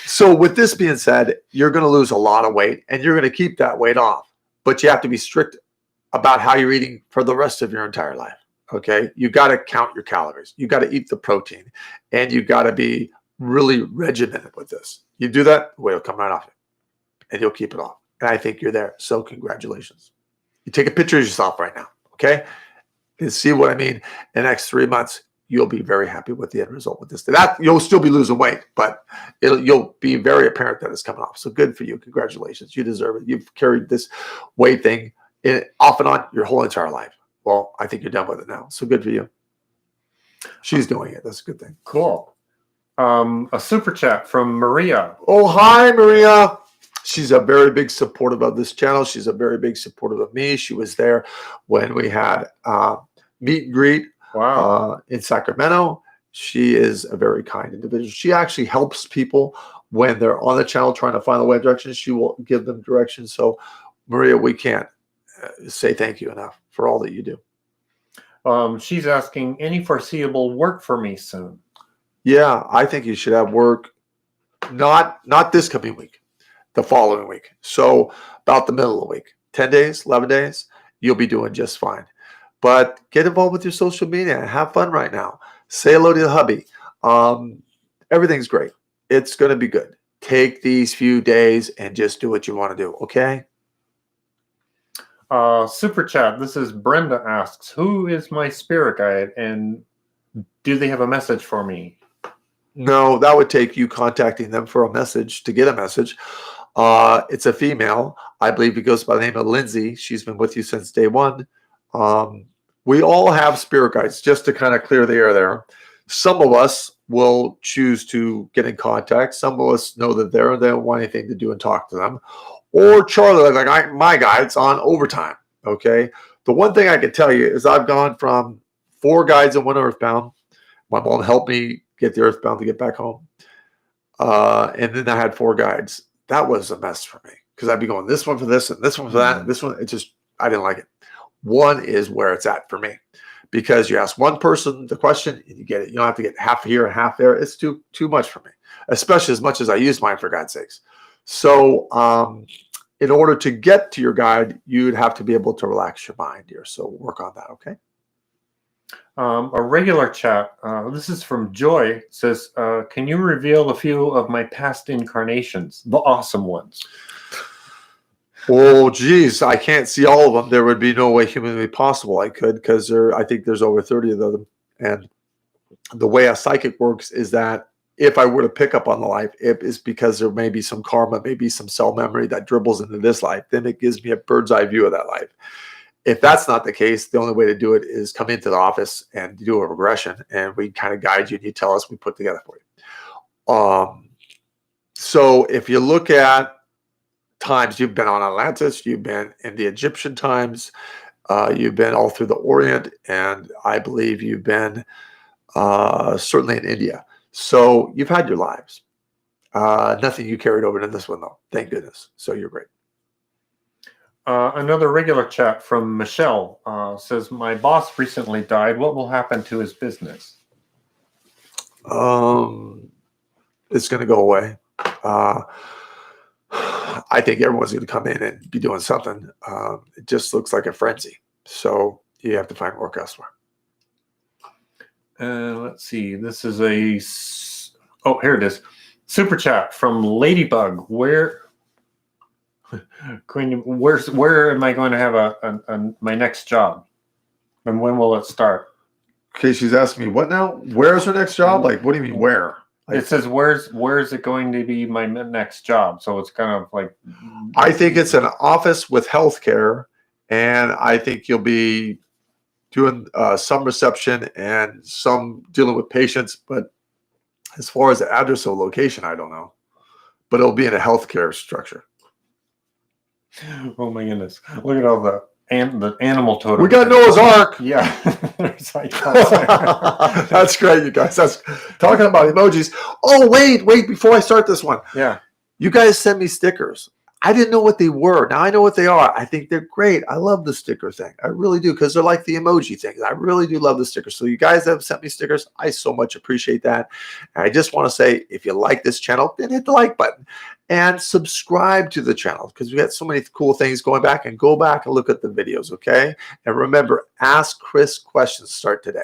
So with this being said, you're going to lose a lot of weight and you're going to keep that weight off. But you have to be strict about how you're eating for the rest of your entire life. Okay? You got to count your calories. You got to eat the protein. And you got to be really regimented with this. You do that, the weight will come right off you. And you'll keep it off. And I think you're there. So congratulations. You take a picture of yourself right now. Okay? And see what I mean. In the next 3 months, you'll be very happy with the end result with this. That you'll still be losing weight, but you'll be very apparent that it's coming off. So good for you. Congratulations. You deserve it. You've carried this weight thing off and on your whole entire life. Well, I think you're done with it now. So good for you. She's doing it. That's a good thing. Cool. A super chat from Maria. Oh, hi, Maria. She's a very big supporter of this channel. She's a very big supporter of me. She was there when we had meet and greet in Sacramento. She is a very kind individual. She actually helps people when they're on the channel trying to find the way directions. She will give them directions. So, Maria, we can't say thank you enough for all that you do. She's asking, any foreseeable work for me soon? Yeah, I think you should have work, not this coming week, the following week. So about the middle of the week, 10 days, 11 days, you'll be doing just fine. But get involved with your social media and have fun right now. Say hello to the hubby. Everything's great. It's going to be good. Take these few days and just do what you want to do, okay? Super chat. This is Brenda asks, who is my spirit guide and do they have a message for me? No, that would take you contacting them for a message to get a message. It's a female. I believe it goes by the name of Lindsay. She's been with you since day one. We all have spirit guides, just to kind of clear the air there. Some of us will choose to get in contact. Some of us know that they don't want anything to do and talk to them. Or Charlie, like my guides on overtime. Okay. The one thing I can tell you is I've gone from 4 guides and 1 earthbound. My mom helped me get the earthbound to get back home. And then I had 4 guides. That was a mess for me because I'd be going this one for this and this one for that. And this one, I didn't like it. One is where it's at for me because you ask one person the question and you get it. You don't have to get half here and half there. It's too much for me, especially as much as I use mine, for God's sakes. So in order to get to your guide, you'd have to be able to relax your mind here. So work on that, okay? A regular chat. This is from Joy. Says, can you reveal a few of my past incarnations, the awesome ones? Oh, geez, I can't see all of them. There would be no way humanly possible I could, because I think there's over 30 of them. And the way a psychic works is that if I were to pick up on the life, it is because there may be some karma, maybe some cell memory that dribbles into this life. Then it gives me a bird's eye view of that life. If that's not the case, the only way to do it is come into the office and do a regression, and we kind of guide you and you tell us, we put together for you. So if you look at times you've been on Atlantis, you've been in the Egyptian times, you've been all through the Orient, and I believe you've been certainly in India. So you've had your lives. Nothing you carried over to this one, though. Thank goodness. So you're great. Another regular chat from Michelle says, my boss recently died. What will happen to his business? It's going to go away. I think everyone's going to come in and be doing something. It just looks like a frenzy. So you have to find work elsewhere. Let's see. This is here it is. Super chat from Ladybug. Where am I going to have my next job? And when will it start? Okay, she's asking me what now? Where's her next job? Like, what do you mean where? Like, it says where's it going to be my next job? So it's kind of like, I think it's an office with healthcare, and I think you'll be doing some reception and some dealing with patients. But as far as the address or location, I don't know. But it'll be in a healthcare structure. Oh my goodness! Look at all the animal totem. We got Noah's Ark. Yeah. That's great, you guys. That's talking about emojis. Oh, wait, before I start this one. Yeah. You guys sent me stickers. I didn't know what they were. Now I know what they are. I think they're great. I love the sticker thing. I really do, because they're like the emoji things. I really do love the stickers. So you guys that have sent me stickers, I so much appreciate that. And I just want to say, if you like this channel, then hit the like button and subscribe to the channel, because we got so many cool things going back, and go back and look at the videos, okay? And remember, ask Chris questions. Start today.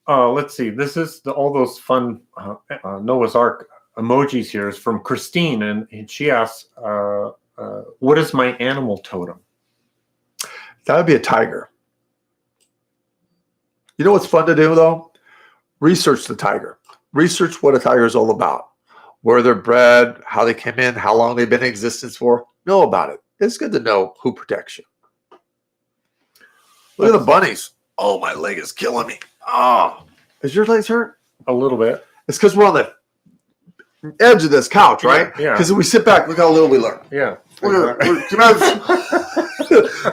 Let's see. This is all those fun Noah's Ark emojis here is from Christine, and she asks, what is my animal totem? That would be a tiger. You know what's fun to do, though? Research the tiger. Research what a tiger is all about. Where they're bred, how they came in, how long they've been in existence for. Know about it. It's good to know who protects you. Look at the bunnies. Oh, my leg is killing me. Oh, is your legs hurt? A little bit. It's because we're on the edge of this couch, right? Yeah. Because if we sit back, look how little we learn. Yeah.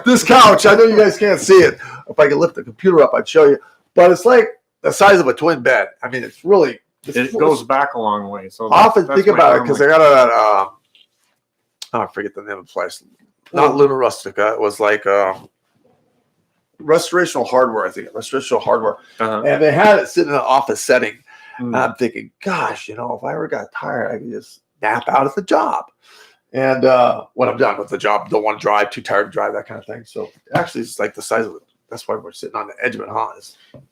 This couch, I know you guys can't see it. If I could lift the computer up, I'd show you. But it's like the size of a twin bed. I mean, it's really... It goes back a long way. So often think about it, because I got I forget the name of the place. Not Luna Rustica. It was like Restorational Hardware, I think. Restorational Hardware. And they had it sitting in an office setting. And I'm thinking, gosh, if I ever got tired, I could just nap out at the job. And when I'm done with the job, don't want to drive, too tired to drive, that kind of thing. So actually, it's like the size of it. That's why we're sitting on the edge of it, huh?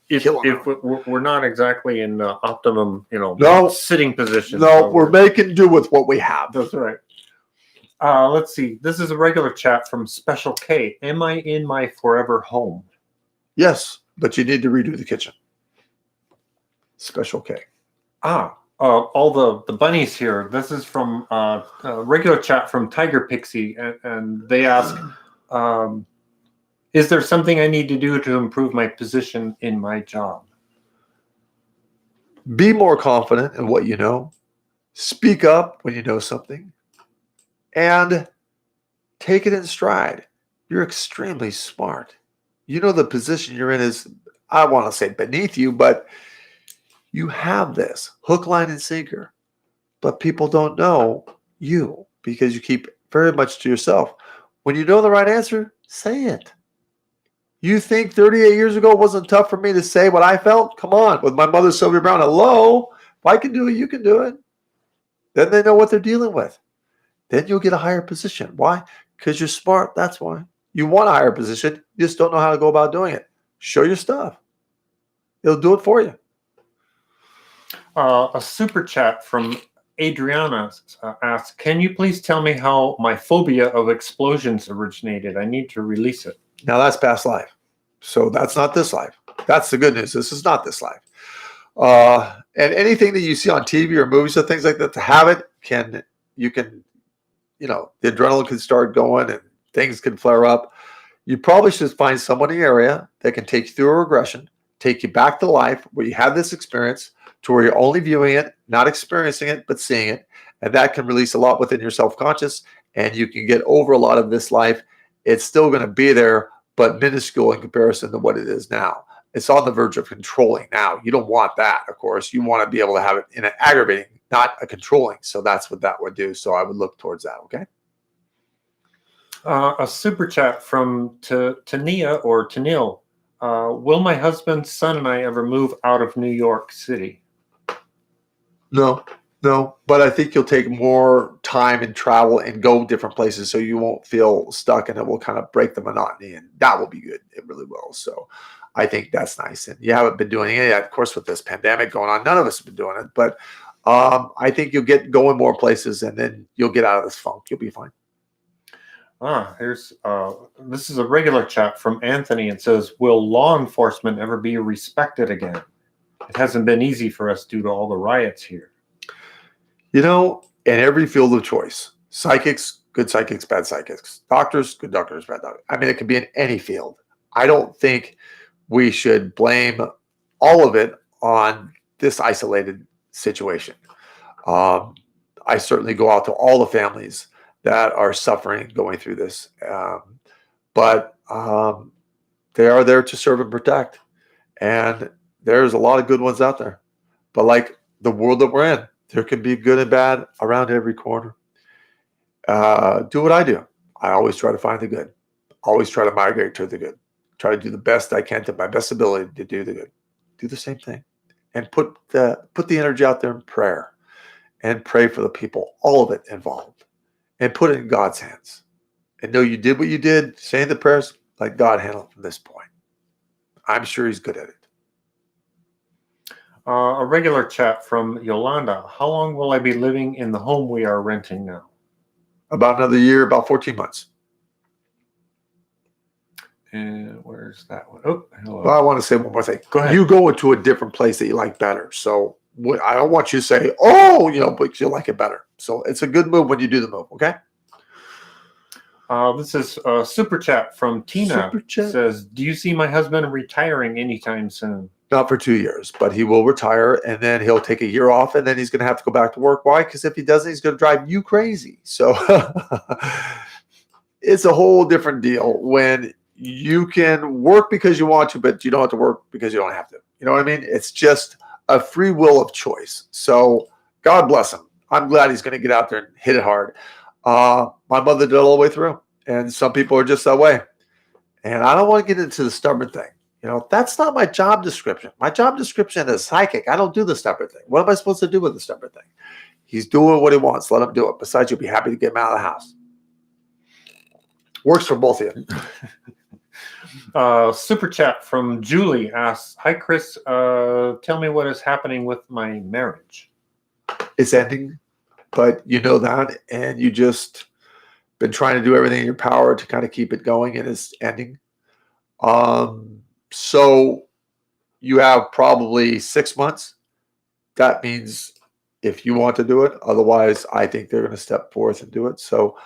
If we're not exactly in the optimum, sitting position. No, so we're making do with what we have. That's right. Let's see. This is a regular chat from Special K. Am I in my forever home? Yes, but you need to redo the kitchen. Special K. All the bunnies here. This is from a regular chat from Tiger Pixie, and they ask, is there something I need to do to improve my position in my job? Be more confident in what you know. Speak up when you know something. And take it in stride. You're extremely smart. You know the position you're in is, I want to say beneath you, but You have this hook, line, and sinker, but people don't know you because you keep very much to yourself. When you know the right answer, say it. You think 38 years ago it wasn't tough for me to say what I felt? Come on, with my mother, Sylvia Browne. Hello, if I can do it, you can do it. Then they know what they're dealing with. Then you'll get a higher position. Why? Because you're smart. That's why. You want a higher position. You just don't know how to go about doing it. Show your stuff. It'll do it for you. A super chat from Adriana asks, can you please tell me how my phobia of explosions originated? I need to release it. Now that's past life. So that's not this life. That's the good news. This is not this life. And anything that you see on TV or movies or things like that, to have it the adrenaline can start going and things can flare up. You probably should find someone in the area that can take you through a regression, take you back to life where you have this experience to where you're only viewing it, not experiencing it, but seeing it. And that can release a lot within your self-conscious, and you can get over a lot of this life. It's still going to be there, but minuscule in comparison to what it is now. It's on the verge of controlling now. You don't want that, of course. You want to be able to have it in an aggravating, not a controlling. So that's what that would do. So I would look towards that, okay? A super chat from Tania or Tanil. Will my husband, son, and I ever move out of New York City? No. But I think you'll take more time and travel and go different places so you won't feel stuck, and it will kind of break the monotony, and that will be good. It really will. So I think that's nice. And you haven't been doing any of that, of course, with this pandemic going on. None of us have been doing it, but I think you'll get going more places, and then you'll get out of this funk. You'll be fine. This is a regular chat from Anthony. It says, will law enforcement ever be respected again? It hasn't been easy for us due to all the riots here. In every field of choice, psychics, good psychics, bad psychics, doctors, good doctors, bad doctors. I mean, it could be in any field. I don't think we should blame all of it on this isolated situation. I certainly go out to all the families that are suffering going through this. But they are there to serve and protect. And there's a lot of good ones out there. But like the world that we're in, there can be good and bad around every corner. Do what I do. I always try to find the good. Always try to migrate to the good. Try to do the best I can to my best ability to do the good. Do the same thing. And put the energy out there in prayer. And pray for the people, all of it involved. And put it in God's hands. And know you did what you did, saying the prayers, like God handled it from this point. I'm sure he's good at it. A regular chat from Yolanda. How long will I be living in the home we are renting now? About another year, about 14 months. And where's that one? Oh, hello. Well, I want to say one more thing. Go ahead. You go into a different place that you like better. So I don't want you to say, but you like it better. So it's a good move when you do the move, okay? This is a super chat from Tina. Super chat. Says, do you see my husband retiring anytime soon? Not for 2 years, but he will retire, and then he'll take a year off, and then he's going to have to go back to work. Why? Because if he doesn't, he's going to drive you crazy. So it's a whole different deal when you can work because you want to, but you don't have to work because you don't have to. You know what I mean? It's just a free will of choice. So God bless him. I'm glad he's going to get out there and hit it hard. My mother did it all the way through, and some people are just that way. And I don't want to get into the stubborn thing. That's not my job description. My job description is psychic. I don't do the stubborn thing. What am I supposed to do with the stubborn thing? He's doing what he wants. Let him do it. Besides, you'll be happy to get him out of the house. Works for both of you. Super chat from Julie asks, hi, Chris. Tell me what is happening with my marriage. It's ending, but you know that, and you just been trying to do everything in your power to kind of keep it going, and it's ending. So you have probably 6 months. That means if you want to do it, otherwise I think they're going to step forth and do it. So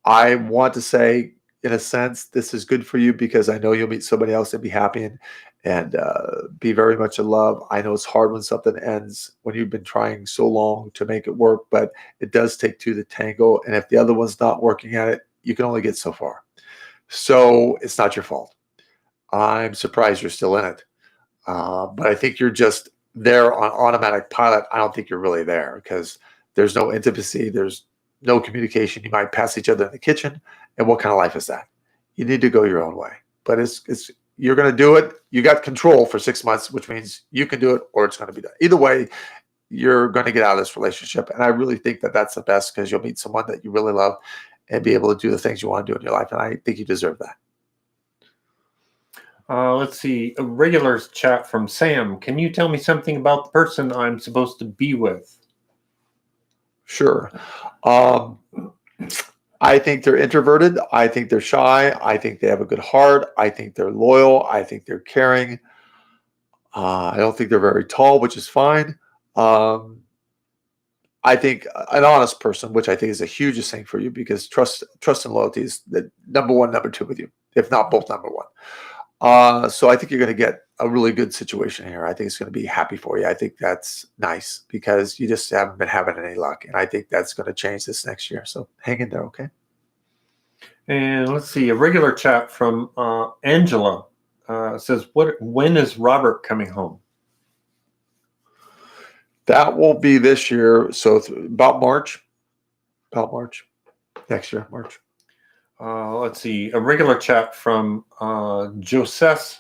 I want to say, in a sense, this is good for you because I know you'll meet somebody else and be happy and be very much in love. I know it's hard when something ends, when you've been trying so long to make it work, but it does take two to tango. And if the other one's not working at it, you can only get so far. So it's not your fault. I'm surprised you're still in it. But I think you're just there on automatic pilot, I don't think you're really there because there's no intimacy, there's no communication. You might pass each other in the kitchen, and what kind of life is that? You need to go your own way. But it's you're going to do it. You got control for 6 months, which means you can do it or it's going to be done. Either way, you're going to get out of this relationship. And I really think that that's the best because you'll meet someone that you really love and be able to do the things you want to do in your life. And I think you deserve that. Let's see. A regular chat from Sam. Can you tell me something about the person I'm supposed to be with? Sure. I think they're introverted. I think they're shy. I think they have a good heart. I think they're loyal. I think they're caring. I don't think they're very tall, which is fine. I think an honest person, which I think is a huge thing for you because trust and loyalty is the number one, number two with you, if not both number one. So I think you're going to get a really good situation here. I think it's going to be happy for you. I think that's nice because you just haven't been having any luck. And I think that's going to change this next year. So hang in there, okay? And let's see, a regular chat from Angela says, when is Robert coming home? That will be this year. So about March next year, March. Let's see, a regular chat from Joseph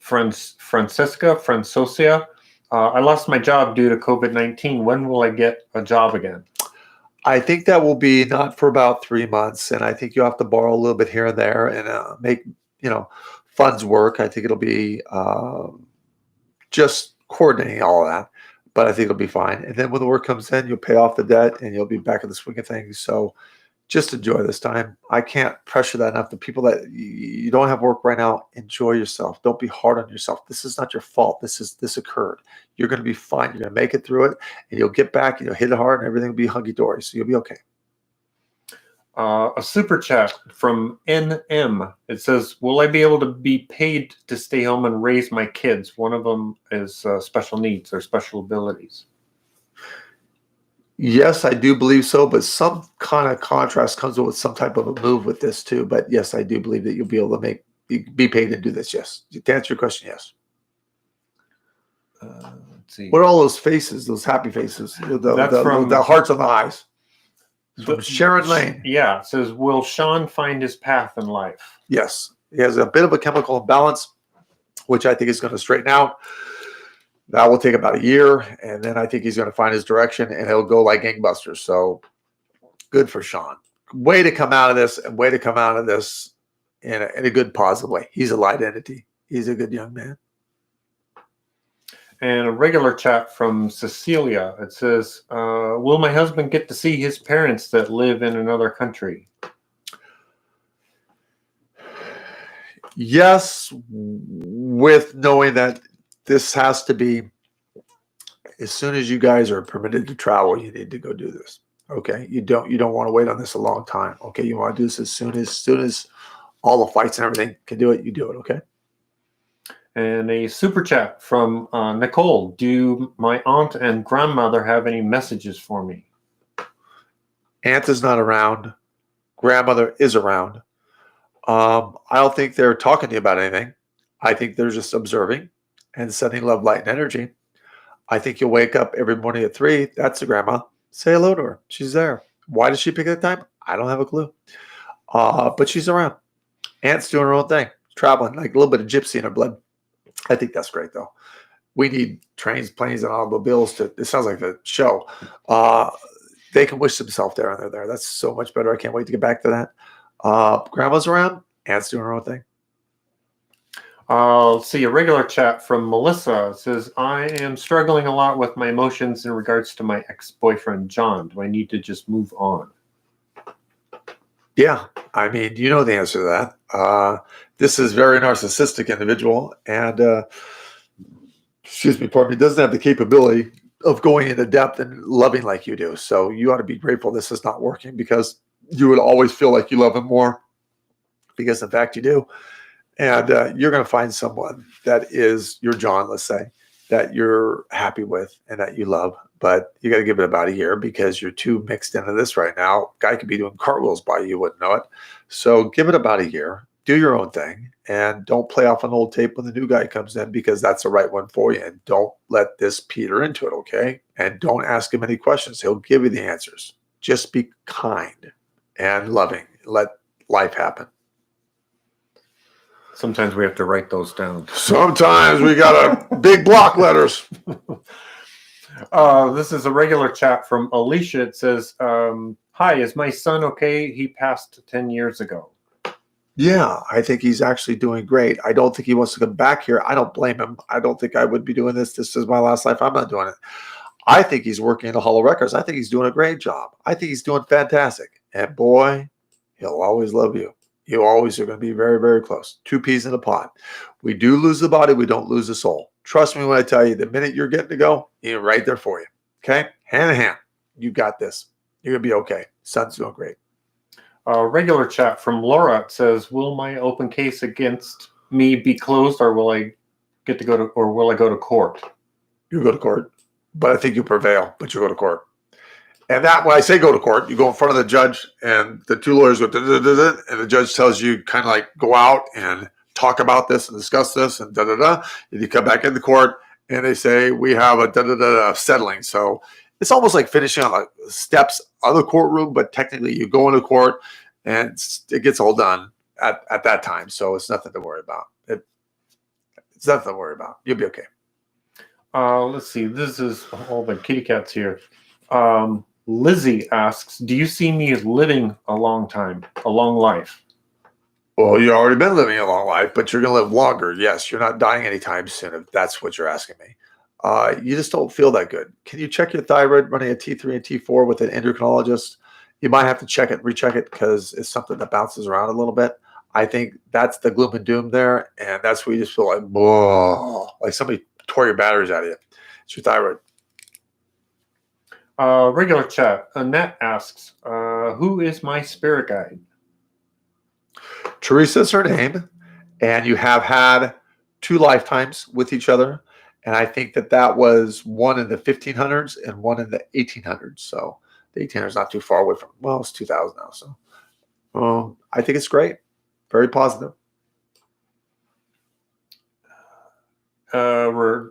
Francosia. I lost my job due to COVID-19. When will I get a job again? I think that will be not for about 3 months. And I think you have to borrow a little bit here and there and make, funds work. I think it'll be just coordinating all of that. But I think it'll be fine. And then when the work comes in, you'll pay off the debt and you'll be back in the swing of things. So just enjoy this time. I can't pressure that enough. The people that you don't have work right now, enjoy yourself. Don't be hard on yourself. This is not your fault. This occurred. You're going to be fine. You're going to make it through it, and you'll get back and you'll hit it hard, and everything will be hunky dory. So you'll be okay. A super chat from NM. It says, "Will I be able to be paid to stay home and raise my kids? One of them is special needs or special abilities." Yes, I do believe so, but some kind of contrast comes with some type of a move with this too. But yes, I do believe that you'll be able to be paid to do this. Yes, to answer your question, yes. Let's see. What are all those faces? Those happy faces? The hearts on the eyes. From Sharon Lane. Yeah, it says, "Will Sean find his path in life?" Yes, he has a bit of a chemical imbalance, which I think is going to straighten out. That will take about a year, and then I think he's going to find his direction, and he'll go like gangbusters. So good for Sean. Way to come out of this, and way to come out of this in a good, positive way. He's a light entity. He's a good young man. And a regular chat from Cecilia. It says, "Will my husband get to see his parents that live in another country?" Yes, with knowing that this has to be, as soon as you guys are permitted to travel, you need to go do this. Okay. You don't want to wait on this a long time. Okay. You want to do this as soon as all the fights and everything can do it, you do it. Okay. And a super chat from Nicole. "Do my aunt and grandmother have any messages for me?" Aunt is not around. Grandmother is around. I don't think they're talking to you about anything. I think they're just observing and sending love, light, and energy. I think you'll wake up every morning at 3. That's the grandma. Say hello to her. She's there. Why does she pick that time? I don't have a clue. But she's around. Aunt's doing her own thing. Traveling, like a little bit of gypsy in her blood. I think that's great, though. We need trains, planes, and automobiles it sounds like the show. They can wish themselves there and they're there. That's so much better. I can't wait to get back to that. Grandma's around. Aunt's doing her own thing. Let's see, a regular chat from Melissa. It says, "I am struggling a lot with my emotions in regards to my ex-boyfriend, John. Do I need to just move on?" Yeah, I mean, you know the answer to that. This is a very narcissistic individual, and pardon me, doesn't have the capability of going into depth and loving like you do. So you ought to be grateful this is not working because you would always feel like you love him more because in fact you do. And you're going to find someone that is your John, let's say, that you're happy with and that you love. But you got to give it about a year because you're too mixed into this right now. Guy could be doing cartwheels by you, wouldn't know it. So give it about a year. do your own thing and don't play off an old tape when the new guy comes in, because that's the right one for you. And don't let this peter into it, okay? And don't ask him any questions. He'll give you the answers. Just be kind and loving. Let life happen. Sometimes we have to write those down. Sometimes we got big block letters. This is a regular chat from Alicia. It says, hi, is my son okay? He passed 10 years ago. Yeah, I think he's actually doing great. I don't think he wants to come back here. I don't blame him. I don't think I would be doing this. This is my last life. I'm not doing it. I think he's working in the Hall of Records. I think he's doing a great job. I think he's doing fantastic. And boy, he'll always love you. You always are going to be very, very close. Two peas in a pod. We do lose the body. We don't lose the soul. Trust me when I tell you, the minute you're getting to go, he's right there for you. Okay? Hand in hand. You got this. You're going to be okay. Son's doing great. Regular chat from Laura. It says, will my open case against me be closed, or will I get to go to, or will I go to court? You go to court, but I think you prevail, but you go to court. And that, when I say go to court, you go in front of the judge and the two lawyers go, and the judge tells you kind of like go out and talk about this and discuss this and And you come back into court and they say, we have a settling. So it's almost like finishing on the steps of the courtroom, but technically you go into court and it gets all done at that time. So it's nothing to worry about. It's nothing to worry about. You'll be okay. Let's see. This is all the kitty cats here. Lizzie asks, do you see me living a long time, a long life? Well, you've already been living a long life, but you're going to live longer. Yes, you're not dying anytime soon, if that's what you're asking me. You just don't feel that good. Can you check your thyroid running a T3 and T4 with an endocrinologist? You might have to check it, recheck it, because it's something that bounces around a little bit. I think that's the gloom and doom there, and that's where you just feel like, whoa, like somebody tore your batteries out of you. It's your thyroid. Regular chat. Annette asks, who is my spirit guide? Teresa's her name, and you have had 2 lifetimes with each other. And I think that was one in the 1500s and one in the 1800s. So the 1800s not too far away from, well, it's 2000 now. So I think it's great. Very positive.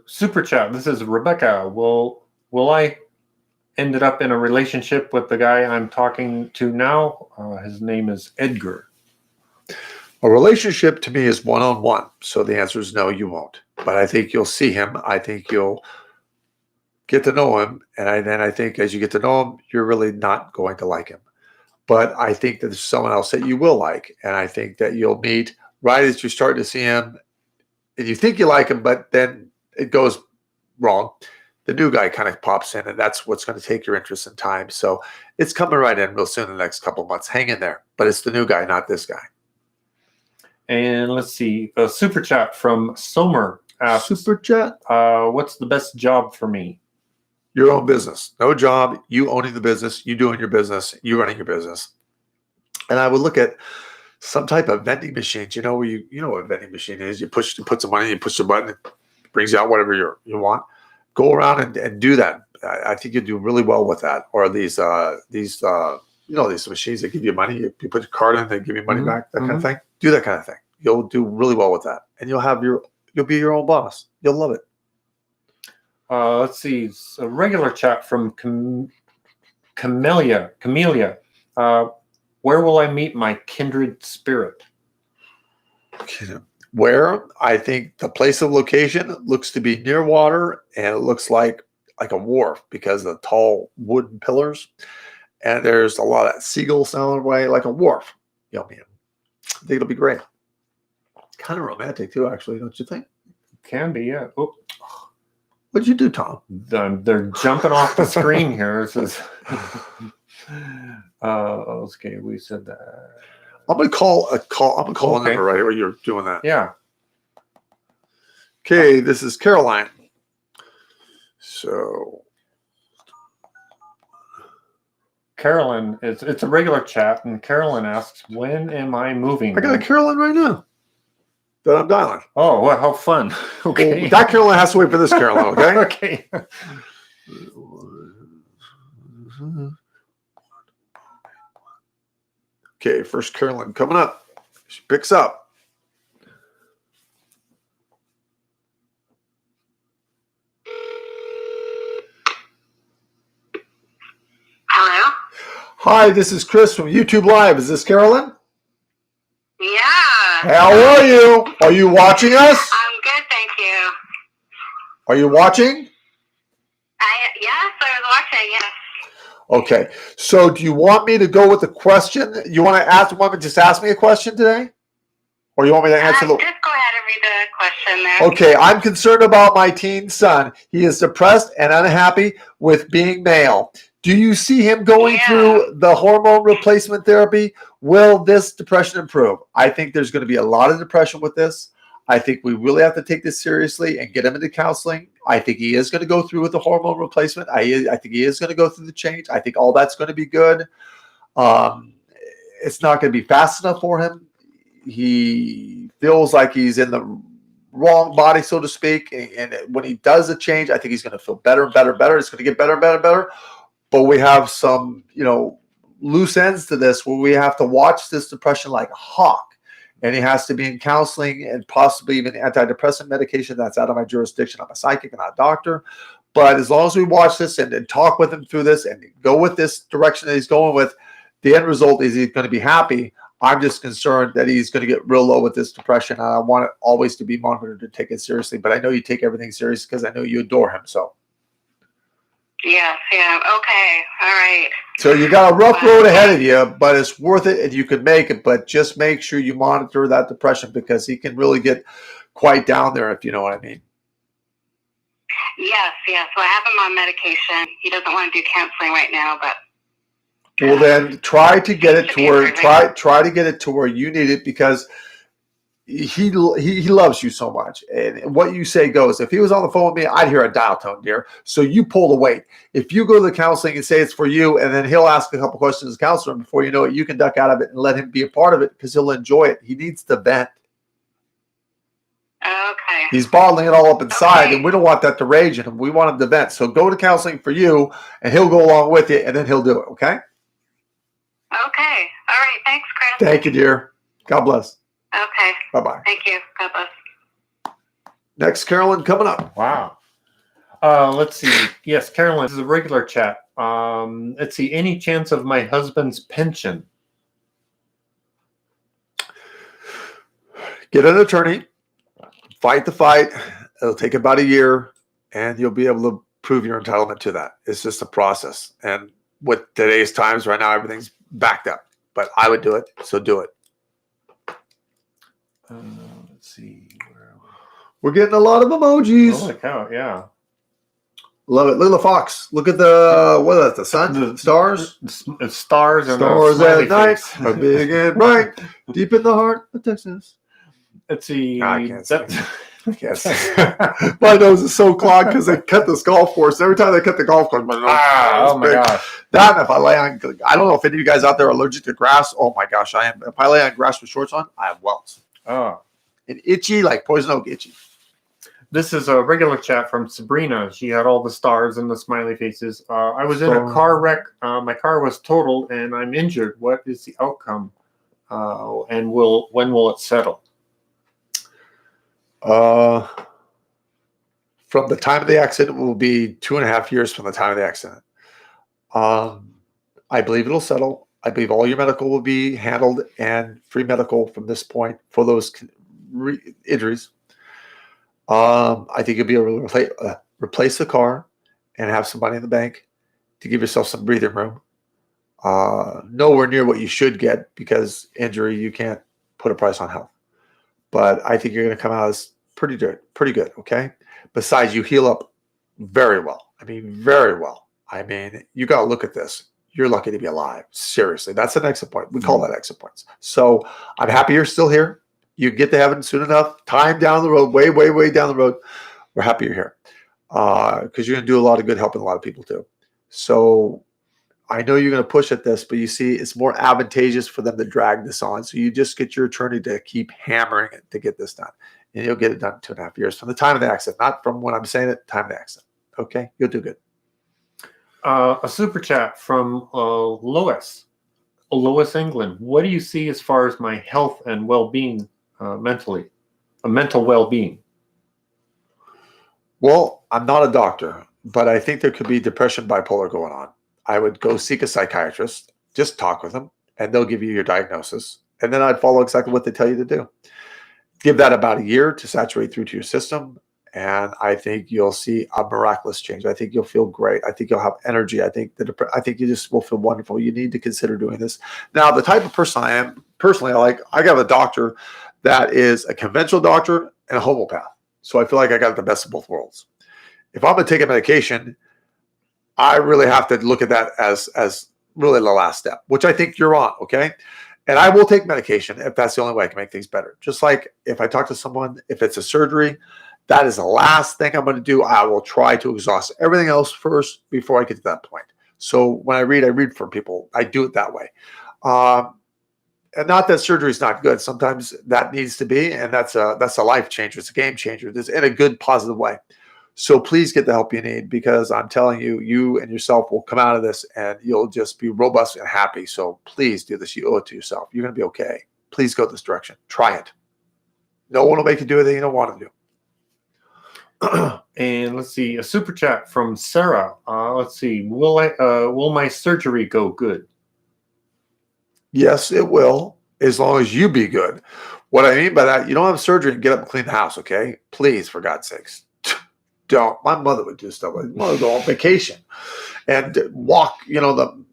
Super chat. This is Rebecca. Will I ended up in a relationship with the guy I'm talking to now? His name is Edgar. A relationship to me is one-on-one. So the answer is no, you won't. But I think you'll see him. I think you'll get to know him. And then I think as you get to know him, you're really not going to like him. But I think that there's someone else that you will like. And I think that you'll meet right as you're starting to see him. And you think you like him, but then it goes wrong. The new guy kind of pops in, and that's what's going to take your interest in time. So it's coming right in real soon in the next couple of months. Hang in there. But it's the new guy, not this guy. And let's see, a super chat from Somer asks, Super chat. what's the best job for me? Your own business. No job. You owning the business. You doing your business. You running your business. And I would look at some type of vending machines. You know where you know what a vending machine is. You put some money. You push the button. It brings you out whatever you want. Go around and do that. I think you do really well with that. Or these machines that give you money. You put your card in, they give you money back. That kind of thing. Do that kind of thing. You'll do really well with that, and you'll be your own boss. You'll love it. Let's see, it's a regular chat from Camellia. Where will I meet my kindred spirit? Where? I think the place of location looks to be near water, and it looks like a wharf because of the tall wooden pillars, and there's a lot of seagulls down the way, like a wharf. You'll meet him. I think it'll be great. Kind of romantic too, actually, don't you think? Can be, yeah. Oh. What'd you do, Tom? They're jumping off the screen here. It says, okay, we said that. I'm gonna call a number right here while you're doing that. Yeah. Okay, this is Caroline. So Carolyn, it's a regular chat, and Carolyn asks, when am I moving? I got a Caroline right now that I'm dialing. Oh, well, how fun. Okay. Well, that Caroline has to wait for this Caroline, okay? Okay. Okay, first Caroline coming up. She picks up. Hi, this is Chris from YouTube Live. Is this Carolyn? Yeah. How are you? Are you watching us? I'm good, thank you. Are you watching? Yes, I was watching, yes. Okay. So do you want me to go with the question? You want to just ask me a question today? Or you want me to answer Just go ahead and read the question there. Okay, I'm concerned about my teen son. He is depressed and unhappy with being male. Do you see him going through the hormone replacement therapy? Will this depression improve? I think there's going to be a lot of depression with this. I think we really have to take this seriously and get him into counseling. I think he is going to go through with the hormone replacement. I think he is going to go through the change. I think all that's going to be good. It's not going to be fast enough for him. He feels like he's in the wrong body, so to speak. And when he does a change, I think he's going to feel better and better and better. It's going to get better and better and better. But we have some, loose ends to this where we have to watch this depression like a hawk. And he has to be in counseling and possibly even antidepressant medication. That's out of my jurisdiction. I'm a psychic and not a doctor. But as long as we watch this and talk with him through this and go with this direction that he's going with, the end result is he's going to be happy. I'm just concerned that he's going to get real low with this depression. And I want it always to be monitored to take it seriously. But I know you take everything serious because I know you adore him. So. Yeah. Okay. All right. So you got a rough road ahead of you, but it's worth it and you can make it. But just make sure you monitor that depression because he can really get quite down there, if you know what I mean. Yes. So I have him on medication. He doesn't want to do counseling right now, but. Well, then try to get it to where try to get it to where you need it because he loves you so much, and what you say goes. If he was on the phone with me, I'd hear a dial tone, dear. So you pull the weight. If you go to the counseling and say it's for you, and then he'll ask a couple questions as a counselor, and before you know it, you can duck out of it and let him be a part of it because he'll enjoy it. He needs to vent. Okay. He's bottling it all up inside, and we don't want that to rage in him. We want him to vent. So go to counseling for you, and he'll go along with you, and then he'll do it. Okay. Okay. All right. Thanks, Chris. Thank you, dear. God bless. Okay. Bye-bye. Thank you. God bless. Next, Carolyn, coming up. Wow. Let's see. Yes, Carolyn, this is a regular chat. Let's see. Any chance of my husband's pension? Get an attorney. Fight the fight. It'll take about a year, and you'll be able to prove your entitlement to that. It's just a process. And with today's times right now, everything's backed up. But I would do it, so do it. Let's see. We're getting a lot of emojis. Holy cow, yeah. Love it. Look at the fox. Look at the, what is that, the sun? The stars? It's stars and Stars a at night face. are big and bright, deep in the heart of Texas. Let's see. I can't sing. Yes. My nose is so clogged because they cut this golf course. Every time they cut the golf course, my nose oh my gosh. That and if I lay on, I don't know if any of you guys out there are allergic to grass. Oh my gosh, I am. If I lay on grass with shorts on, I have welts. Oh. And itchy, like poison oak itchy. This is a regular chat from Sabrina. She had all the stars and the smiley faces. I was in a car wreck. My car was totaled and I'm injured. What is the outcome? And when will it settle? From the time of the accident will be 2.5 years from the time of the accident. I believe it'll settle. I believe all your medical will be handled and free medical from this point for those injuries. I think you'll be able to replace the car and have some money in the bank to give yourself some breathing room. Nowhere near what you should get because injury, you can't put a price on health. But I think you're going to come out as pretty good, okay? Besides, you heal up very well. I mean, very well. I mean, you got to look at this. You're lucky to be alive. Seriously, that's an exit point. We call that exit points. So I'm happy you're still here. You get to heaven soon enough. Time down the road, way, way, way down the road. We're happy you're here because you're going to do a lot of good helping a lot of people too. So I know you're going to push at this, but you see, it's more advantageous for them to drag this on. So you just get your attorney to keep hammering it to get this done. And you'll get it done in 2.5 years from the time of the accident, not from when I'm saying it, time of the accident. Okay? You'll do good. A super chat from Lois, England. What do you see as far as my health and well-being mentally, mental well-being? Well, I'm not a doctor, but I think there could be depression, bipolar going on. I would go seek a psychiatrist. just talk with them, and they'll give you your diagnosis. And then I'd follow exactly what they tell you to do. Give that about a year to saturate through to your system. And I think you'll see a miraculous change. I think you'll feel great. I think you'll have energy. I think you just will feel wonderful. You need to consider doing this. Now, the type of person I am, personally, I got a doctor that is a conventional doctor and a homeopath. So I feel like I got the best of both worlds. If I'm going to take a medication, I really have to look at that as really the last step, which I think you're on, okay? And I will take medication if that's the only way I can make things better. Just like if I talk to someone, if it's a surgery, that is the last thing I'm going to do. I will try to exhaust everything else first before I get to that point. So when I read for people. I do it that way. And not that surgery is not good. Sometimes that needs to be, and that's a life changer. It's a game changer. It's in a good, positive way. So please get the help you need, because I'm telling you, you and yourself will come out of this and you'll just be robust and happy. So please do this. You owe it to yourself. You're going to be okay. Please go this direction. Try it. No one will make you do anything you don't want to do. And let's see, a super chat from Sarah. Let's see, will my surgery go good? Yes, it will, as long as you be good. What I mean by that, you don't have surgery and get up and clean the house, okay? Please, for God's sakes. Don't. My mother would do stuff like that. My mother would go on vacation and walk, the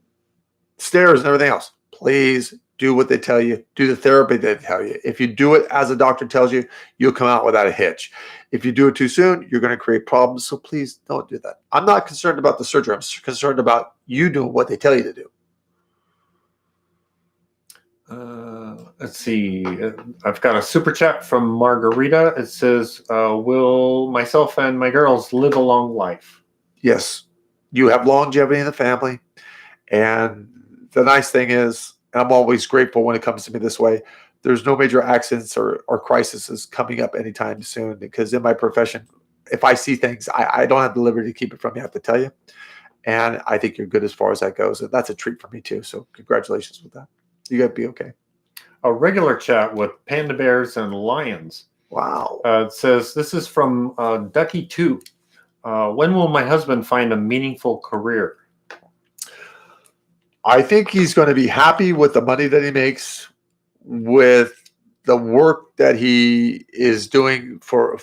stairs and everything else. Please do what they tell you. Do the therapy they tell you. If you do it as a doctor tells you, you'll come out without a hitch. If you do it too soon, you're going to create problems. So please don't do that. I'm not concerned about the surgery. I'm concerned about you doing what they tell you to do. Let's see. I've got a super chat from Margarita. It says, will myself and my girls live a long life? Yes. You have longevity in the family. And the nice thing is, and I'm always grateful when it comes to me this way, there's no major accidents or crises coming up anytime soon, because in my profession, if I see things, I don't have the liberty to keep it from you. I have to tell you. And I think you're good as far as that goes. And that's a treat for me too. So congratulations with that. You got to be okay. A regular chat with panda bears and lions. Wow. It says, this is from Ducky2. When will my husband find a meaningful career? I think he's going to be happy with the money that he makes, with the work that he is doing for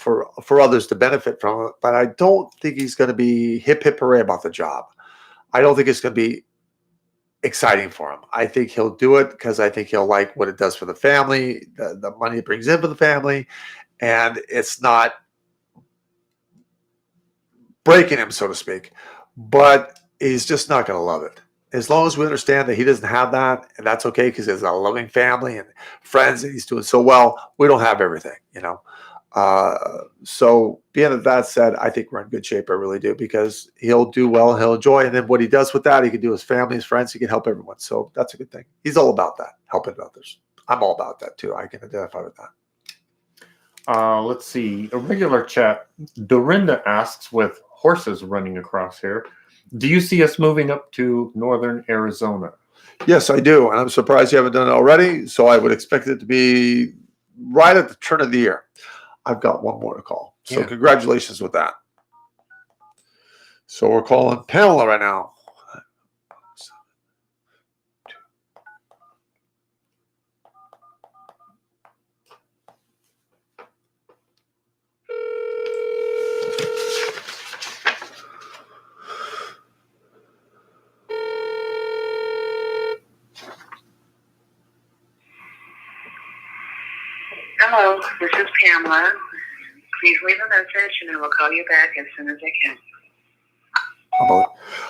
others to benefit from it. But I don't think he's going to be hip hooray about the job. I don't think it's going to be exciting for him. I think he'll do it because I think he'll like what it does for the family, the money it brings in for the family, and it's not breaking him, so to speak. But he's just not going to love it. As long as we understand that he doesn't have that, and that's okay, because he has a loving family and friends, and he's doing so well. We don't have everything, So being that said, I think we're in good shape. I really do, because he'll do well and he'll enjoy. And then what he does with that, he can do his family, his friends. He can help everyone. So that's a good thing. He's all about that, helping others. I'm all about that too. I can identify with that. Let's see. A regular chat. Dorinda asks, with horses running across here, do you see us moving up to northern Arizona? Yes, I do. And I'm surprised you haven't done it already. So I would expect it to be right at the turn of the year. I've got one more to call. So Yeah. Congratulations with that. So we're calling Pamela right now. Hello, this is Pamela. Please leave a message and I will call you back as soon as I can.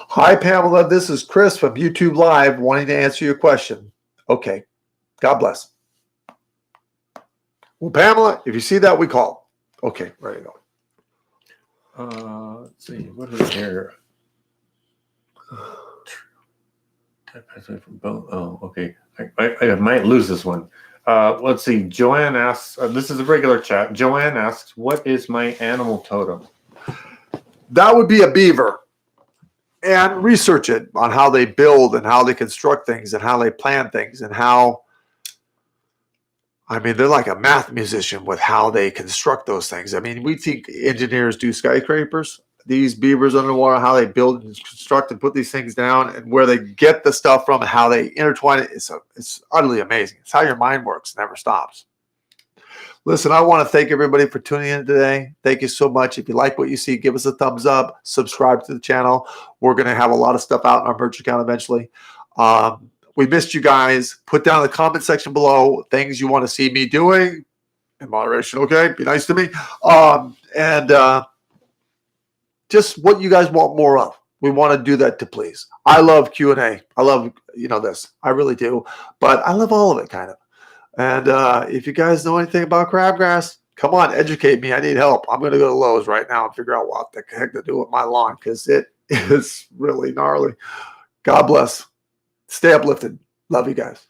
Hi, Pamela. This is Chris from YouTube Live wanting to answer your question. Okay. God bless. Well, Pamela, if you see that, we call. Okay, ready to go. Let's see. What is here? Oh, okay. I might lose this one. Let's see. Joanne asks, this is a regular chat. Joanne asks, what is my animal totem? That would be a beaver. And research it on how they build and how they construct things and how they plan things and how, they're like a math musician with how they construct those things. We think engineers do skyscrapers. these beavers underwater, how they build and construct and put these things down, and where they get the stuff from and how they intertwine it. It's utterly amazing. It's how your mind works. It never stops. Listen, I want to thank everybody for tuning in today. Thank you so much. If you like what you see, give us a thumbs up, subscribe to the channel. We're going to have a lot of stuff out in our merch account eventually. We missed you guys. Put down in the comment section below things you want to see me doing in moderation. Okay, be nice to me. Just what you guys want more of. We want to do that to please. I love Q&A. I love, this. I really do. But I love all of it, kind of. And if you guys know anything about crabgrass, come on, educate me. I need help. I'm going to go to Lowe's right now and figure out what the heck to do with my lawn, because it is really gnarly. God bless. Stay uplifted. Love you guys.